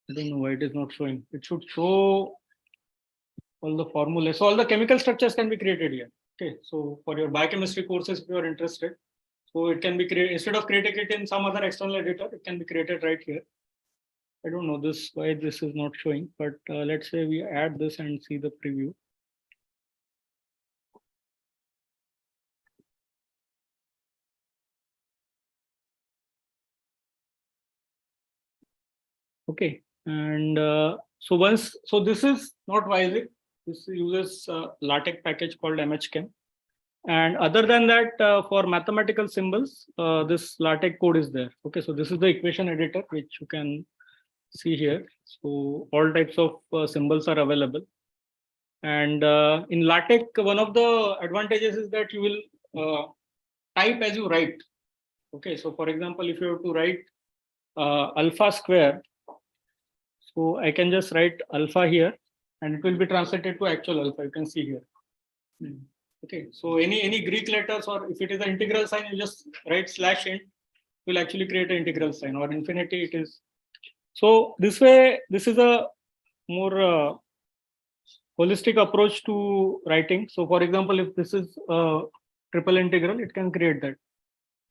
Speaker 2: I don't know why it is not showing. It should show all the formulas. So all the chemical structures can be created here. Okay, so for your biochemistry courses, if you are interested, so it can be created instead of creating it in some other external editor, it can be created right here. I don't know this why this is not showing, but let's say we add this and see the preview. Okay, and so this is not WYSIWYG. This uses LaTeX package called MHChem. And other than that, for mathematical symbols, this LaTeX code is there. Okay, so this is the equation editor, which you can see here. So all types of symbols are available. And in LaTeX, one of the advantages is that you will type as you write. Okay, so for example, if you have to write alpha square, so I can just write alpha here, and it will be translated to actual alpha. You can see here. Okay, so any Greek letters, or if it is an integral sign, you just write /int, will actually create an integral sign, or infinity it is. So this way, this is a more holistic approach to writing. So for example, if this is a triple integral, it can create that.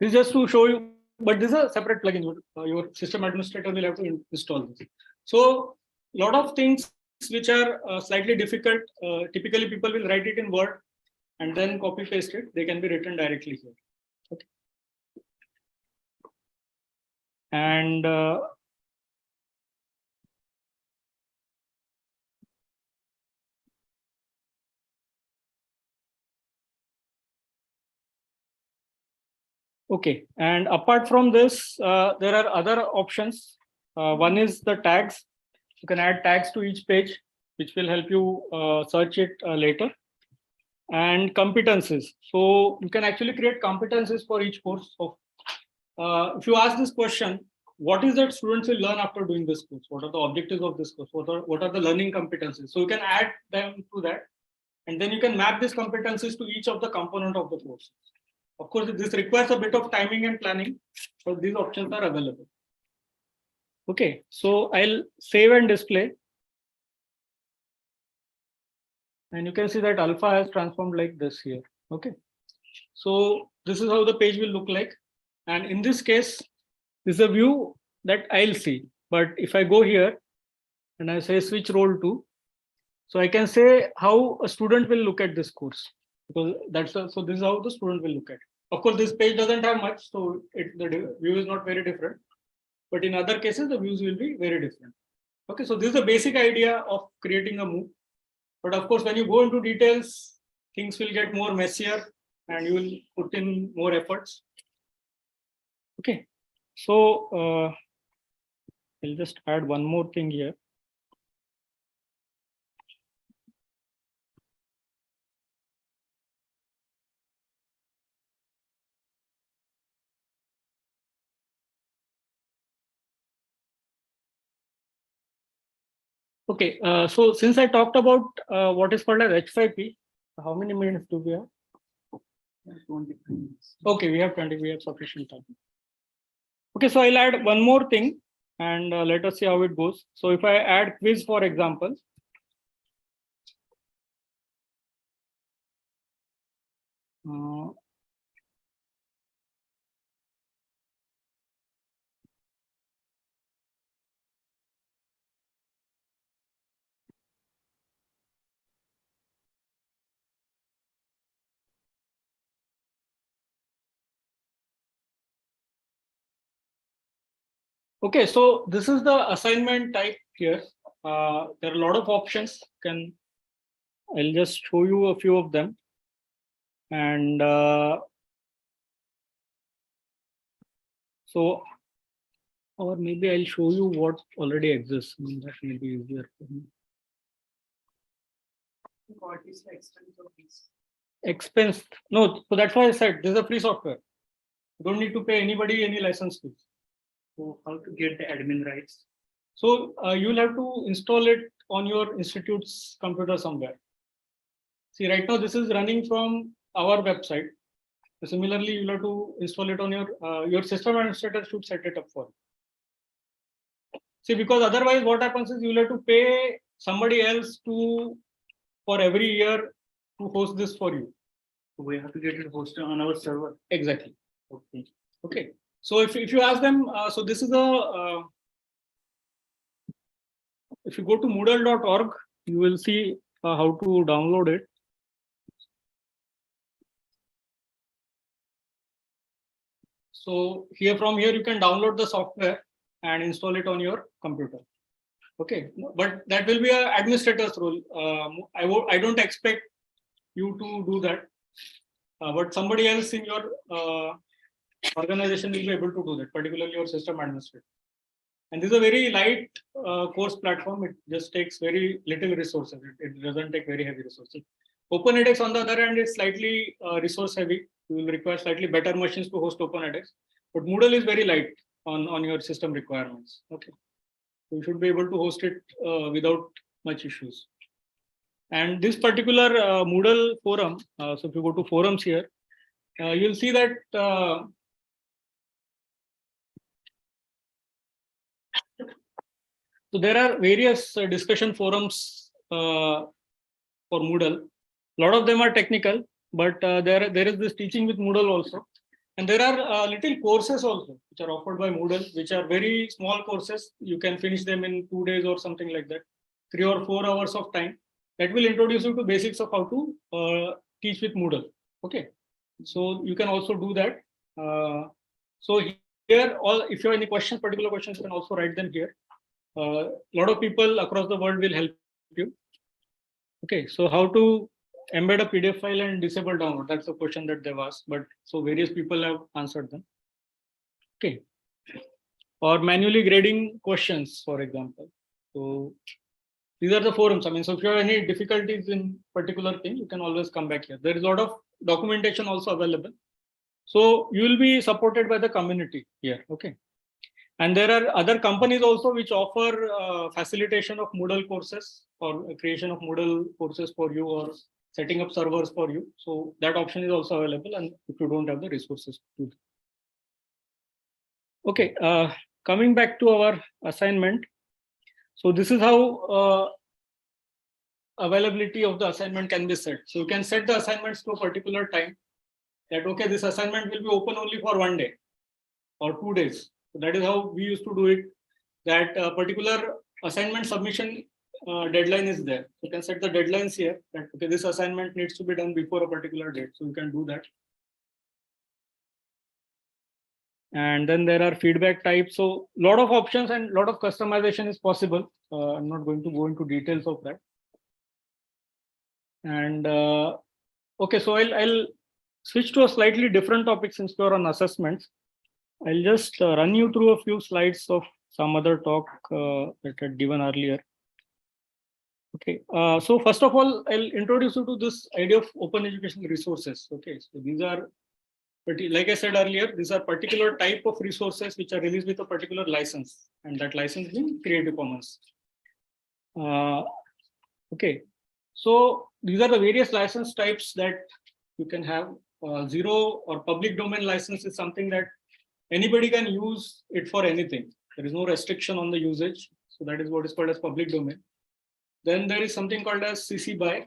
Speaker 2: This is just to show you, but this is a separate plugin. Your system administrator will have to install this. So a lot of things which are slightly difficult, typically people will write it in Word and then copy paste it. They can be written directly here. Okay. And okay, and apart from this, there are other options. One is the tags. You can add tags to each page, which will help you search it later. And competencies. So you can actually create competencies for each course. So if you ask this question, what is that students will learn after doing this course? What are the objectives of this course? What are the learning competencies? So you can add them to that. And then you can map these competencies to each of the component of the course. Of course, this requires a bit of timing and planning, but these options are available. Okay, so I'll save and display. And you can see that alpha has transformed like this here. Okay, so this is how the page will look like. And in this case, this is a view that I'll see. But if I go here and I say switch role to, so I can say how a student will look at this course, because so this is how the student will look at it. Of course, this page doesn't have much, so the view is not very different. But in other cases, the views will be very different. Okay, so this is the basic idea of creating a MOOC. But of course, when you go into details, things will get more messier and you will put in more efforts. Okay, so I'll just add one more thing here. Okay, so since I talked about what is called as H5P, how many minutes do we have?
Speaker 3: 20 minutes.
Speaker 2: Okay, we have 20, we have sufficient time. Okay, so I'll add one more thing and let us see how it goes. So if I add quiz, for example, okay, so this is the assignment type here. There are a lot of options. I'll just show you a few of them. And so, or maybe I'll show you what already exists. That may be easier for me.
Speaker 3: What is the extent of this?
Speaker 2: Expense, no, so that's why I said this is a free software. You don't need to pay anybody any license fees.
Speaker 3: So how to get the admin rights?
Speaker 2: So you'll have to install it on your institute's computer somewhere. See, right now this is running from our website. So similarly, you'll have to install it on your system administrator should set it up for you. See, because otherwise what happens is you'll have to pay somebody else for every year to host this for you.
Speaker 3: We have to get it hosted on our server.
Speaker 2: Exactly.
Speaker 3: Okay.
Speaker 2: Okay. So if you ask them, so this is if you go to moodle.org, you will see how to download it. So from here, you can download the software and install it on your computer. Okay, but that will be an administrator's role. I don't expect you to do that, but somebody else in your organization will be able to do that, particularly your system administrator. And this is a very light course platform. It just takes very little resources. It doesn't take very heavy resources. OpenEdX, on the other hand, is slightly resource heavy. You will require slightly better machines to host OpenEdX. But Moodle is very light on your system requirements. Okay, so you should be able to host it without much issues. And this particular Moodle forum, so if you go to forums here, you'll see that so there are various discussion forums for Moodle. A lot of them are technical, but there is this teaching with Moodle also. And there are little courses also, which are offered by Moodle, which are very small courses. You can finish them in 2 days or something like that, 3 or 4 hours of time. That will introduce you to basics of how to teach with Moodle. Okay, so you can also do that. So here, if you have any questions, particular questions, you can also write them here. A lot of people across the world will help you. Okay, so how to embed a PDF file and disable download? That's a question that they've asked, but so various people have answered them. Okay, or manually grading questions, for example. So these are the forums. I mean, so if you have any difficulties in particular thing, you can always come back here. There is a lot of documentation also available. So you will be supported by the community here. Okay. And there are other companies also which offer facilitation of Moodle courses or creation of Moodle courses for you, or setting up servers for you. So that option is also available, and if you don't have the resources to. Okay, coming back to our assignment. So this is how availability of the assignment can be set. So you can set the assignments to a particular time, that okay, this assignment will be open only for 1 day or 2 days. So that is how we used to do it, that particular assignment submission deadline is there. You can set the deadlines here, that okay, this assignment needs to be done before a particular date. So you can do that. And then there are feedback types. So a lot of options and a lot of customization is possible. I'm not going to go into details of that. And okay, so I'll switch to a slightly different topic since we are on assessments. I'll just run you through a few slides of some other talk that I had given earlier. Okay, so first of all, I'll introduce you to this idea of open educational resources. Okay, so these are, like I said earlier, these are particular type of resources which are released with a particular license, and that license being Creative Commons. Okay, so these are the various license types that you can have. Zero or public domain license is something that anybody can use it for anything. There is no restriction on the usage. So that is what is called as public domain. Then there is something called as CC BY.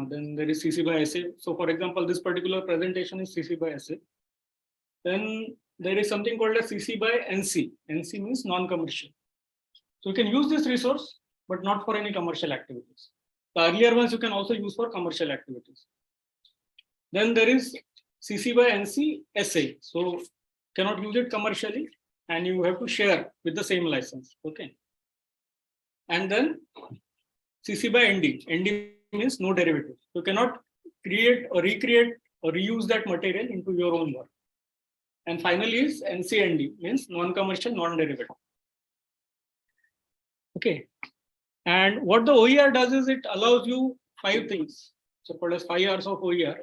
Speaker 2: Then there is CC BY SA. So for example, this particular presentation is CC BY SA. Then there is something called as CC BY NC. NC means non-commercial. So you can use this resource, but not for any commercial activities. The earlier ones you can also use for commercial activities. Then there is CC BY NC SA. So cannot use it commercially, and you have to share with the same license. Okay. And then CC BY ND. ND means no derivative. You cannot create or recreate or reuse that material into your own work. And finally is NCND, means non-commercial, non-derivative. Okay. And what the OER does is it allows you 5 things. So called as 5 R's of OER.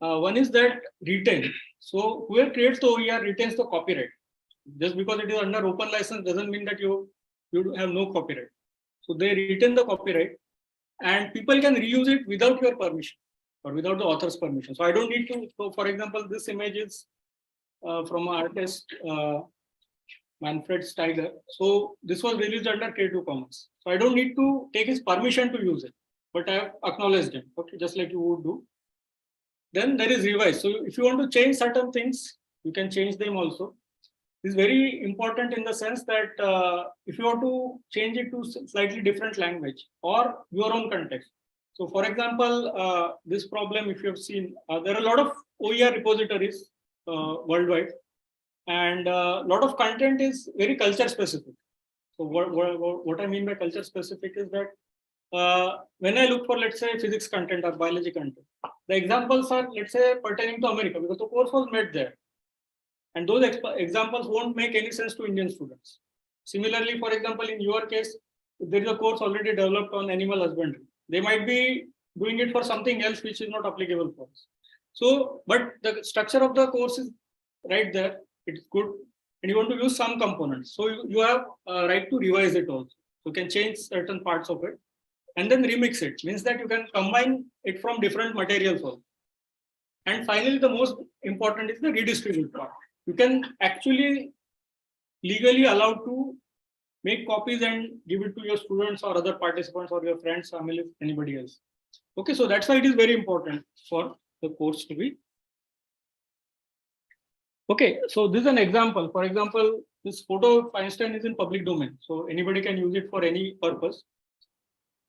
Speaker 2: One is that retain. So whoever creates the OER retains the copyright. Just because it is under open license doesn't mean that you have no copyright. So they retain the copyright, and people can reuse it without your permission or without the author's permission. So I don't need to. So for example, this image is from an artist Manfred Steiger. So this was released under Creative Commons. So I don't need to take his permission to use it, but I have acknowledged it. Okay, just like you would do. Then there is revise. So if you want to change certain things, you can change them also. This is very important in the sense that if you want to change it to slightly different language or your own context. So for example, this problem, if you have seen, there are a lot of OER repositories worldwide, and a lot of content is very culture specific. So what I mean by culture specific is that when I look for, let's say, physics content or biology content, the examples are, let's say, pertaining to America because the course was made there. And those examples won't make any sense to Indian students. Similarly, for example, in your case, if there is a course already developed on animal husbandry, they might be doing it for something else which is not applicable for us. So, but the structure of the course is right there. It's good. And you want to use some components. So you have a right to revise it also. You can change certain parts of it and then remix it. Means that you can combine it from different materials also. And finally, the most important is the redistribute part. You can actually legally allowed to make copies and give it to your students or other participants or your friends, family, anybody else. Okay, so that's why it is very important for the course to be. Okay, so this is an example. For example, this photo of Einstein is in public domain. So anybody can use it for any purpose.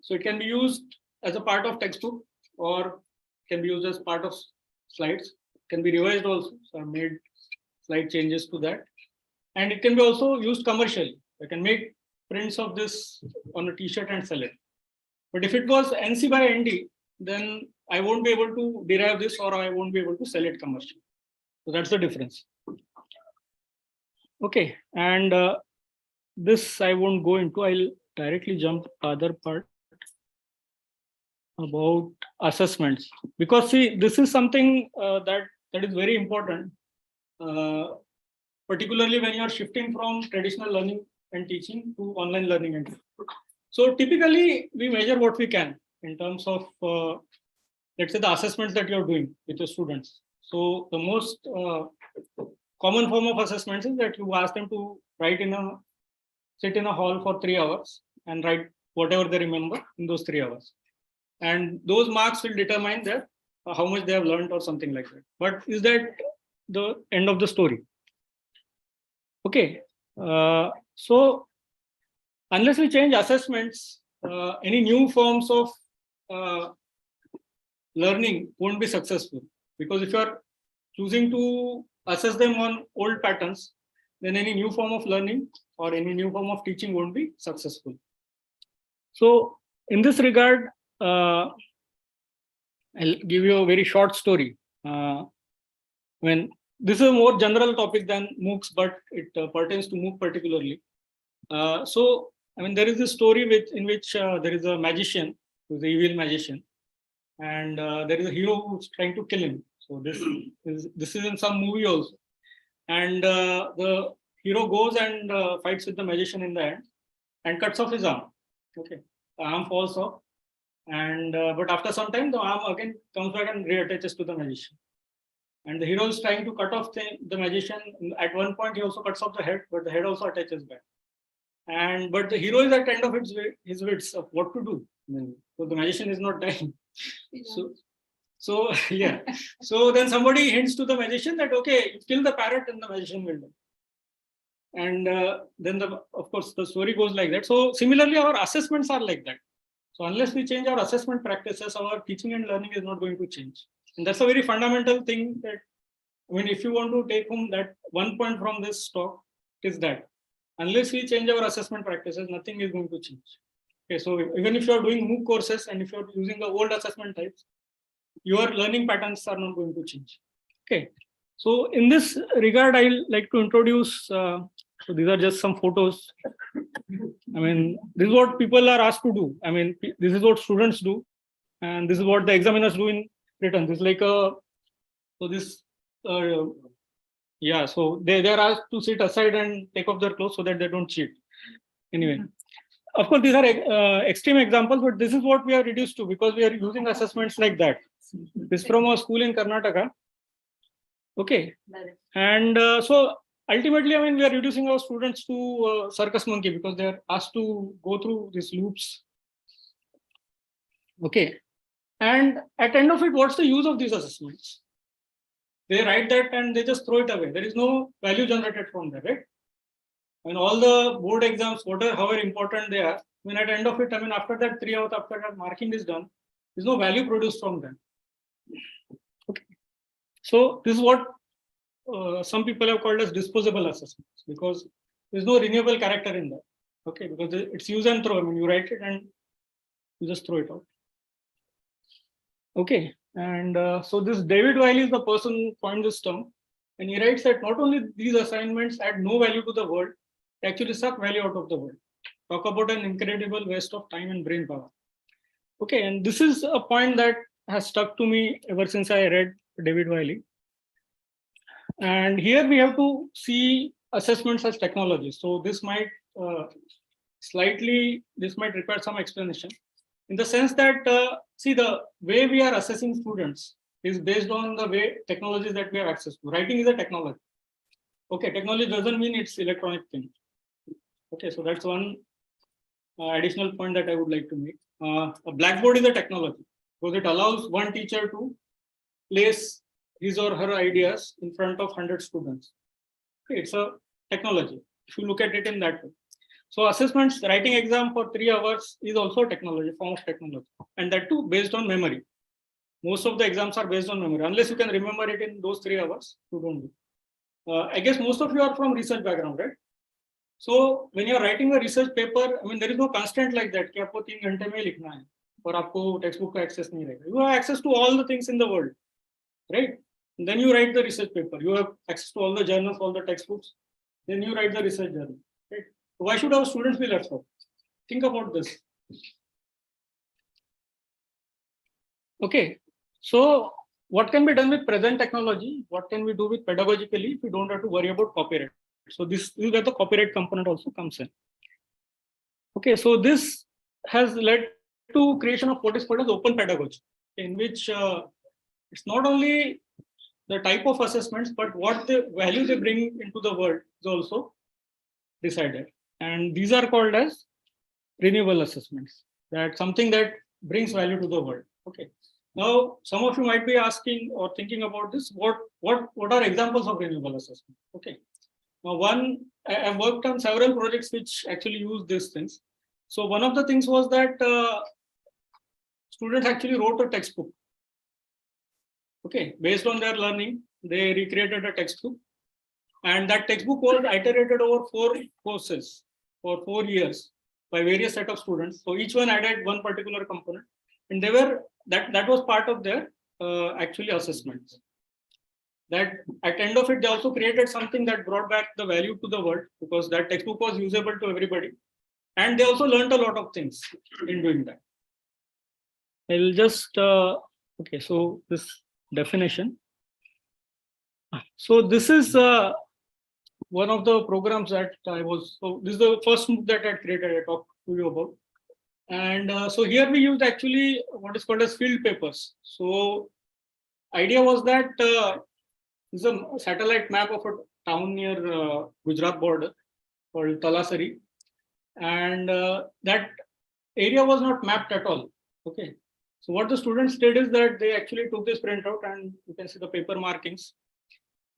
Speaker 2: So it can be used as a part of textbook or can be used as part of slides. Can be revised also. So I made slight changes to that. And it can be also used commercially. I can make prints of this on a t-shirt and sell it. But if it was NC by ND, then I won't be able to derive this or I won't be able to sell it commercially. So that's the difference. Okay, and this I won't go into. I'll directly jump to the other part about assessments, because see, this is something that is very important, particularly when you are shifting from traditional learning and teaching to online learning and teaching. So typically we measure what we can in terms of let's say the assessments that you're doing with your students. So the most common form of assessments is that you ask them to sit in a hall for 3 hours and write whatever they remember in those 3 hours. And those marks will determine that how much they have learned or something like that. But is that the end of the story? Okay. So unless we change assessments, any new forms of learning won't be successful, because if you are choosing to assess them on old patterns, then any new form of learning or any new form of teaching won't be successful. So in this regard, I'll give you a very short story. When this is a more general topic than MOOCs, but it pertains to MOOC particularly. So I mean, there is a story in which there is a magician who's the evil magician, and there is a hero who's trying to kill him. So this is in some movie also, and the hero goes and fights with the magician in the end and cuts off his arm. Okay, the arm falls off, and but after some time the arm again comes back and reattaches to the magician. And the hero is trying to cut off the magician. At one point, he also cuts off the head, but the head also attaches back. But the hero is at the end of his wits of what to do. So the magician is not dying. So yeah. So then somebody hints to the magician that, okay, kill the parrot and the magician will die. And then of course the story goes like that. So similarly, our assessments are like that. So unless we change our assessment practices, our teaching and learning is not going to change. And that's a very fundamental thing that, I mean, if you want to take home that one point from this talk, is that unless we change our assessment practices, nothing is going to change. Okay, so even if you are doing MOOC courses and if you are using the old assessment types, your learning patterns are not going to change. Okay, so in this regard, I'll like to introduce, so these are just some photos. I mean, this is what people are asked to do. I mean, this is what students do, and this is what the examiners do in written. This is like a, so this, yeah, so they are asked to sit aside and take off their clothes so that they don't cheat. Anyway, of course, these are extreme examples, but this is what we are reduced to because we are using assessments like that. This is from a school in Karnataka. Okay, and so ultimately, I mean, we are reducing our students to circus monkey because they are asked to go through these loops. Okay, and at the end of it, what's the use of these assessments? They write that and they just throw it away. There is no value generated from there, right? And all the board exams, whatever, however important they are, I mean, at the end of it, I mean, after that 3 hours, after that marking is done, there's no value produced from them. Okay. So this is what some people have called as disposable assessments because there's no renewable character in that. Okay, because it's use and throw. I mean, you write it and you just throw it out. Okay, and so this David Wiley is the person who coined this term, and he writes that not only these assignments add no value to the world, they actually suck value out of the world. Talk about an incredible waste of time and brain power. Okay, and this is a point that has stuck to me ever since I read David Wiley. And here we have to see assessments as technology. So this might require some explanation in the sense that, see, the way we are assessing students is based on the way technologies that we have access to. Writing is a technology. Okay, technology doesn't mean it's electronic thing. Okay, so that's one additional point that I would like to make. A blackboard is a technology because it allows one teacher to place his or her ideas in front of 100 students. Okay, it's a technology if you look at it in that way. So assessments, writing exam for 3 hours is also a technology, form of technology, and that too based on memory. Most of the exams are based on memory. Unless you can remember it in those 3 hours, you don't do. I guess most of you are from research background, right? So when you are writing a research paper, I mean, there is no constraint like that. कि आपको 3 घंटे में लिखना है और आपको textbook का access नहीं रहेगा. You have access to all the things in the world, right? And then you write the research paper. You have access to all the journals, all the textbooks. Then you write the research journal, right? So why should our students be left out? Think about this. Okay, so what can be done with present technology? What can we do with pedagogically if we don't have to worry about copyright? So this is where the copyright component also comes in. Okay, so this has led to creation of what is called as open pedagogy. in which it's not only the type of assessments, but what the value they bring into the world is also decided. And these are called as renewable assessments. That's something that brings value to the world. Okay. Now, some of you might be asking or thinking about this. What are examples of renewable assessment? Okay. Now, I've worked on several projects which actually use these things. So one of the things was that students actually wrote a textbook. Okay, based on their learning, they recreated a textbook, and that textbook was iterated over 4 courses for 4 years by various set of students. So each one added one particular component, and that was part of their actually assessments. That at the end of it, they also created something that brought back the value to the world, because that textbook was usable to everybody, and they also learned a lot of things in doing that. I'll just okay. So this definition. So this is one of the programs that I was. So this is the first MOOC that I created. I talked to you about. And so here we used actually what is called as field papers. So idea was that this is a satellite map of a town near Gujarat border called Talasari, and that area was not mapped at all. Okay. So what the students did is that they actually took this printout, and you can see the paper markings.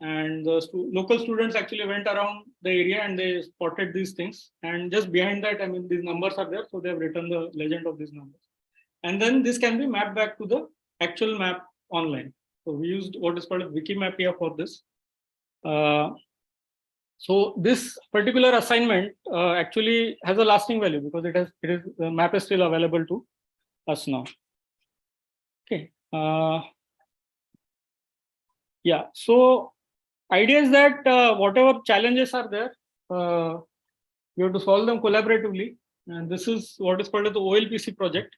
Speaker 2: And the local students actually went around the area and they spotted these things. And just behind that, I mean, these numbers are there. So they have written the legend of these numbers. And then this can be mapped back to the actual map online. So we used what is called Wikimapia for this. So this particular assignment actually has a lasting value, because the map is still available to us now. Okay. Yeah. So idea is that whatever challenges are there, you have to solve them collaboratively. And this is what is called the OLPC project,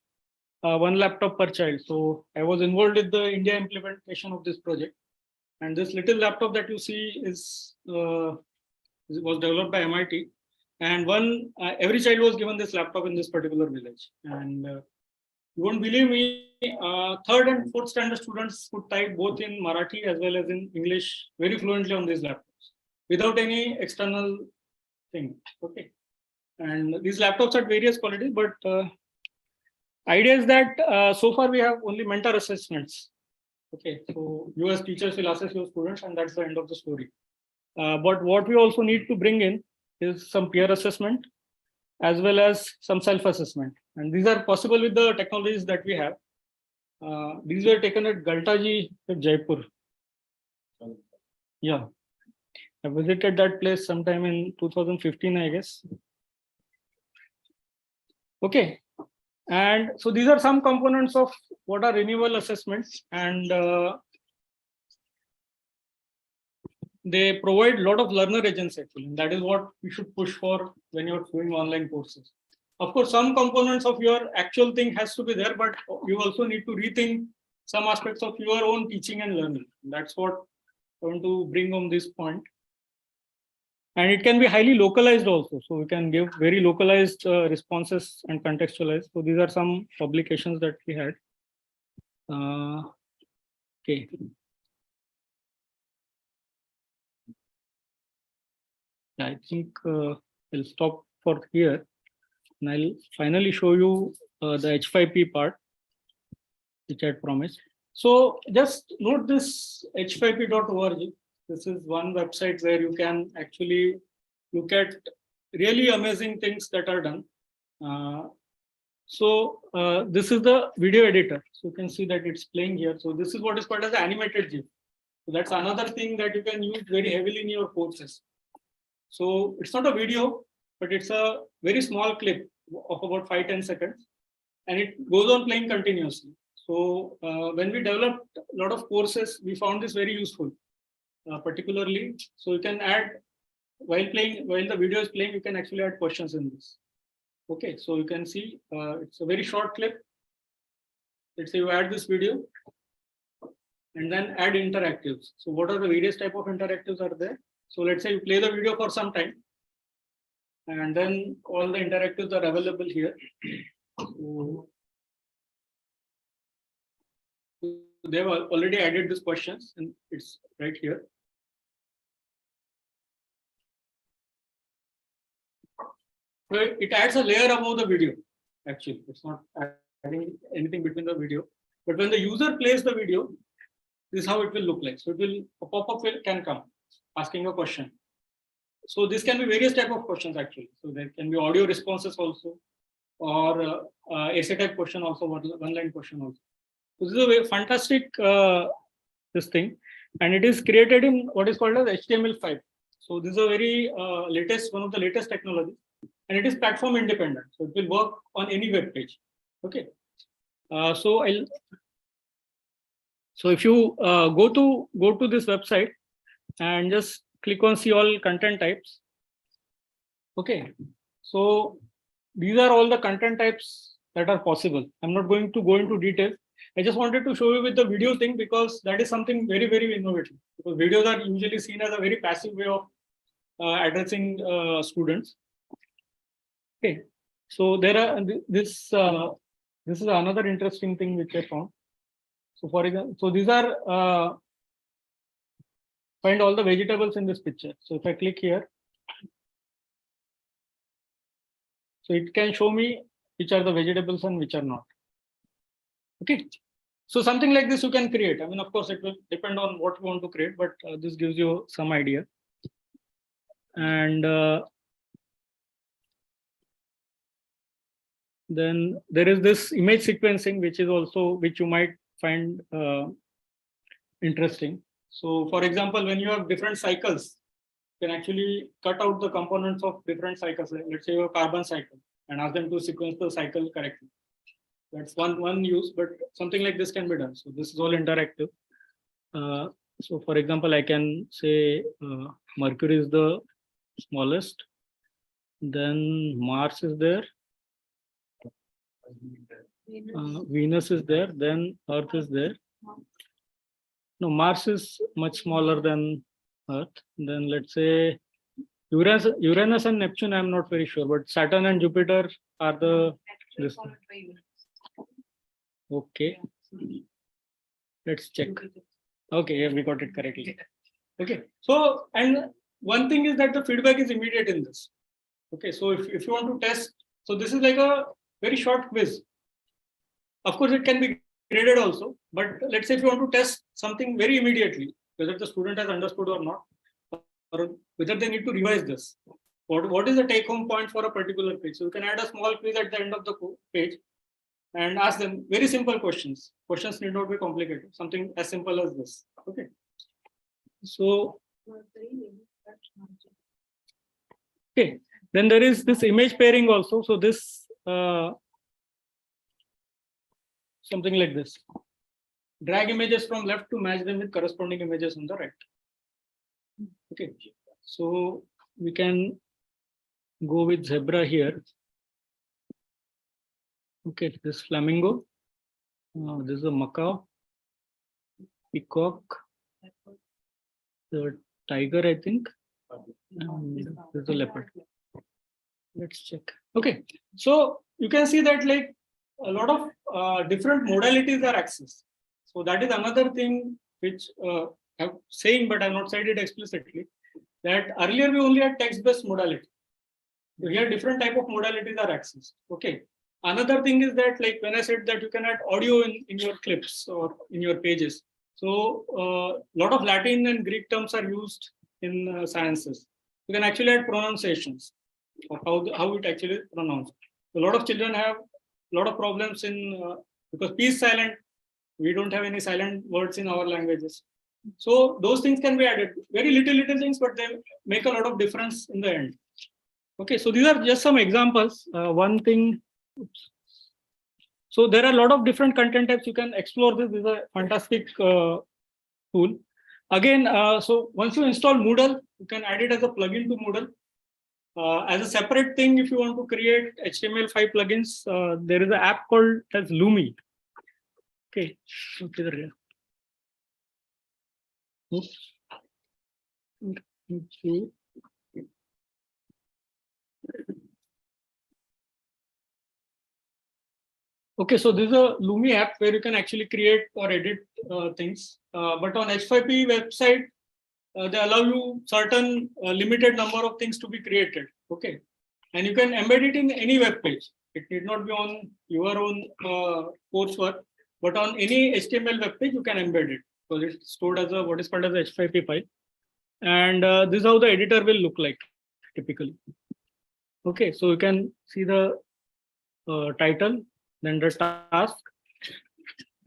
Speaker 2: 1 laptop per child. So I was involved with the India implementation of this project. And this little laptop that you see was developed by MIT. And every child was given this laptop in this particular village. And you won't believe me, 3rd and 4th standard students could type both in Marathi as well as in English very fluently on these laptops without any external thing. Okay. And these laptops are various qualities, but idea is that so far we have only mentor assessments. Okay. So you as teachers will assess your students, and that's the end of the story. But what we also need to bring in is some peer assessment as well as some self-assessment. And these are possible with the technologies that we have. These were taken at Galtaji at Jaipur. Yeah. I visited that place sometime in 2015, I guess. Okay. And so these are some components of what are renewable assessments. And they provide a lot of learner agents actually. And that is what we should push for when you're doing online courses. Of course, some components of your actual thing has to be there, but you also need to rethink some aspects of your own teaching and learning. That's what I want to bring on this point. And it can be highly localized also. So we can give very localized responses and contextualized. So these are some publications that we had. Okay. I think I'll stop for here. And I'll finally show you the H5P part, which I had promised. So just note this h5p.org. This is one website where you can actually look at really amazing things that are done. This is the video editor. So you can see that it's playing here. So this is what is called as animated GIF. So that's another thing that you can use very heavily in your courses. So it's not a video, but it's a very small clip of about 5-10 seconds, and it goes on playing continuously. So when we developed a lot of courses, we found this very useful, particularly. So you can add, while the video is playing, you can actually add questions in this. Okay, so you can see it's a very short clip. Let's say you add this video and then add interactives. So what are the various type of interactives are there? So let's say you play the video for some time, and then all the interactives are available here. So They've already added these questions and it's right here. So it adds a layer above the video. Actually, it's not adding anything between the video. But when the user plays the video, this is how it will look like. So it will, a pop-up can come asking a question. So this can be various type of questions actually. So there can be audio responses also, or essay type question also, one line question also. So this is a very fantastic this thing, and it is created in what is called as HTML5. So this is a very latest, one of the latest technologies, and it is platform independent. So it will work on any web page. Okay. So if you go to this website and just click on see all content types. Okay. So these are all the content types that are possible. I'm not going to go into detail. I just wanted to show you with the video thing because that is something very, very innovative. Because videos are usually seen as a very passive way of addressing students. Okay, so there are this is another interesting thing which I found. So for example, so these are find all the vegetables in this picture. So if I click here, so it can show me which are the vegetables and which are not. Okay, so something like this you can create. I mean, of course, it will depend on what you want to create, but this gives you some idea. And then there is this image sequencing, which is also which you might find interesting. So, for example, when you have different cycles, you can actually cut out the components of different cycles. Let's say you have carbon cycle and ask them to sequence the cycle correctly. That's one use, but something like this can be done. So this is all interactive. So for example, I can say Mercury is the smallest, then Mars is there, Venus is there, then Earth is there. No, Mars is much smaller than Earth. Then let's say Uranus and Neptune, I'm not very sure, but Saturn and Jupiter are the this. Okay, let's check. Okay, yeah, we got it correctly. Okay, so and one thing is that the feedback is immediate in this. Okay, so if you want to test, so this is like a very short quiz. Of course, it can be graded also, but let's say if you want to test something very immediately, whether the student has understood or not, or whether they need to revise this. What is the take-home point for a particular page? So you can add a small quiz at the end of the page and ask them very simple questions. Questions need not be complicated. Something as simple as this. Okay. So okay. Then there is this image pairing also. So this something like this. Drag images from left to match them with corresponding images on the right. Okay. So we can go with zebra here. Okay, this flamingo. This is a macaw, peacock, the tiger, I think. And this is a leopard. Let's check. Okay, so you can see that like a lot of different modalities are accessed. So that is another thing which I'm saying, but I've not said it explicitly. That earlier we only had text-based modality. So here different type of modalities are accessed. Okay. Another thing is that like when I said that you can add audio in your clips or in your pages. So a lot of Latin and Greek terms are used in sciences. You can actually add pronunciations of how it actually is pronounced. A lot of children have a lot of problems in because P is silent. We don't have any silent words in our languages. So those things can be added. Very little things, but they make a lot of difference in the end. Okay, so these are just some examples. One thing. Oops. So there are a lot of different content types. You can explore this. This is a fantastic tool. Again, so once you install Moodle, you can add it as a plugin to Moodle. As a separate thing, if you want to create HTML5 plugins, there is an app called as Lumi. Okay, okay, oops. Okay, so this is a Lumi app where you can actually create or edit things. But on H5P website, they allow you certain limited number of things to be created. Okay, and you can embed it in any web page. It need not be on your own coursework, but on any HTML web page you can embed it because it's stored as a what is called as a H5P file. And this is how the editor will look like typically. Okay, so you can see the title, then the task,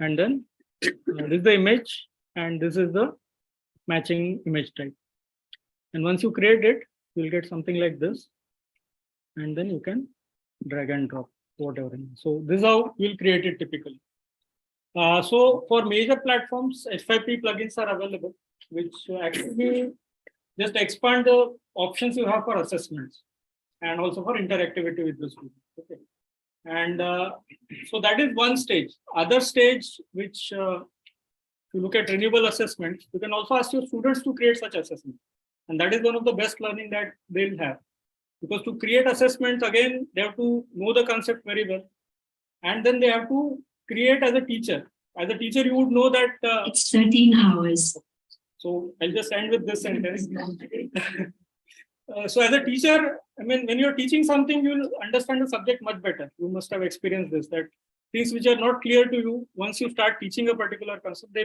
Speaker 2: and then this is the image, and this is the matching image type. And once you create it, you'll get something like this, and then you can drag and drop whatever. So this is how we'll create it typically. So for major platforms, H5P plugins are available, which actually just expand the options you have for assessments and also for interactivity with the students. Okay. And so that is one stage. Other stage, which if you look at renewable assessments, you can also ask your students to create such assessments. And that is one of the best learning that they'll have. Because to create assessments, again, they have to know the concept very well. And then they have to create as a teacher. As a teacher, you would know that.
Speaker 5: It's 13 hours.
Speaker 2: So I'll just end with this sentence. So as a teacher, I mean, when you're teaching something, you'll understand the subject much better. You must have experienced this, that things which are not clear to you, once you start teaching a particular concept,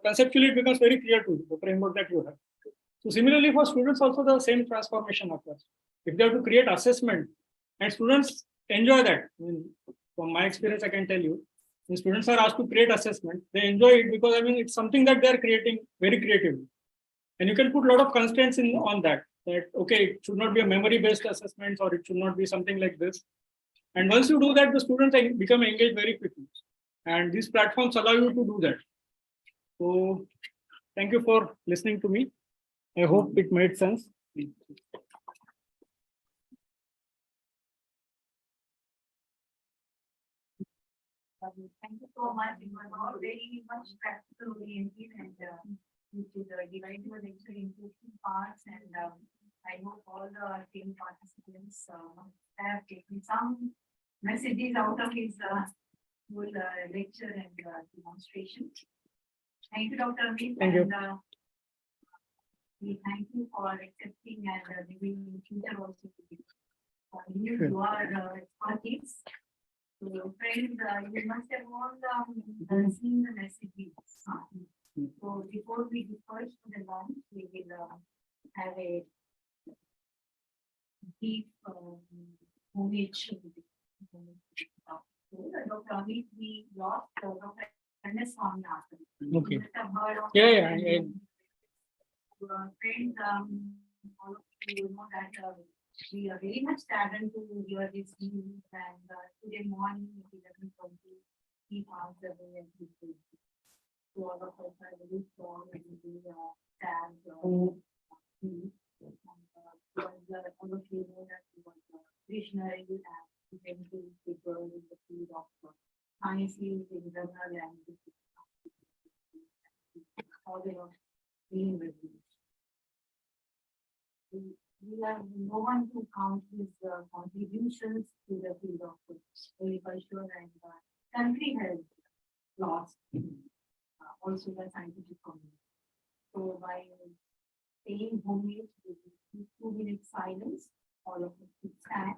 Speaker 2: conceptually it becomes very clear to you, the framework that you have. So similarly for students also the same transformation occurs. If they have to create assessment, and students enjoy that. I mean, from my experience, I can tell you, when students are asked to create assessment, they enjoy it because I mean it's something that they are creating very creatively. And you can put a lot of constraints on that. That okay, it should not be a memory-based assessment, or it should not be something like this. And once you do that, the students become engaged very quickly. And these platforms allow you to do that. So thank you for listening to me. I hope it made sense.
Speaker 1: Thank you so much. It was all very much practical oriented and you could divide your lecture into two parts and I hope all the team participants have taken some messages out of his whole lecture and demonstration. Thank you, Dr. Amit.
Speaker 2: Thank you.
Speaker 1: And, we thank you for accepting and giving future also to you. You are expertise. So friends, you must have all seen the messages. So before we disperse to the lunch, we will have a brief homage. Dr. Amit, we lost Dr. Ernest on
Speaker 2: Okay. Yeah.
Speaker 1: Friends, all of you know that we are very much saddened to hear this news and today morning at 11:20 he passed away and he died. So all of us are very strong and very sad. All of you know that he was a visionary and he came to the world in the field of science in general and all the university. We have no one to count his contributions to the field of agriculture and country has lost also the scientific community. So by paying homage with 2 minute silence, all of us should stand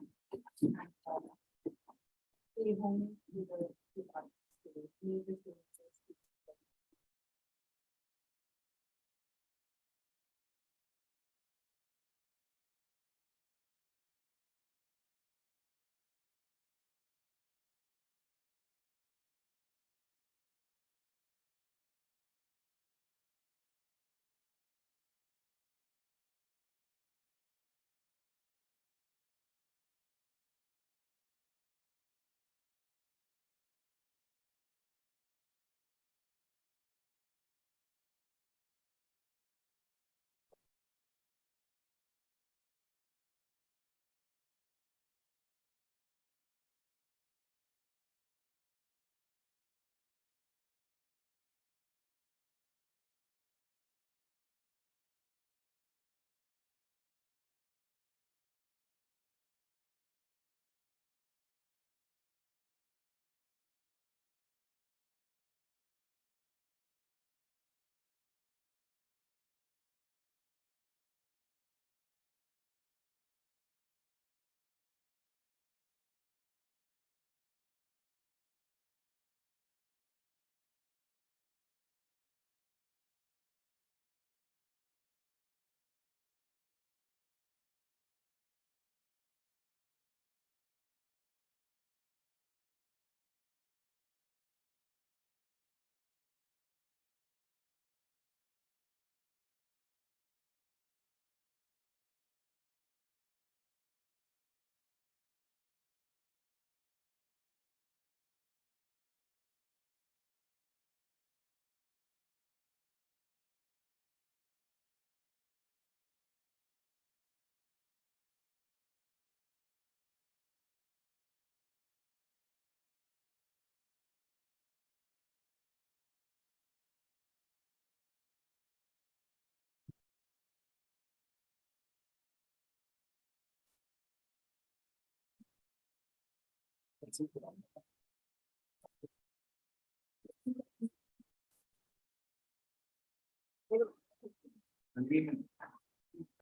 Speaker 1: and pay homage to the
Speaker 4: Convenient.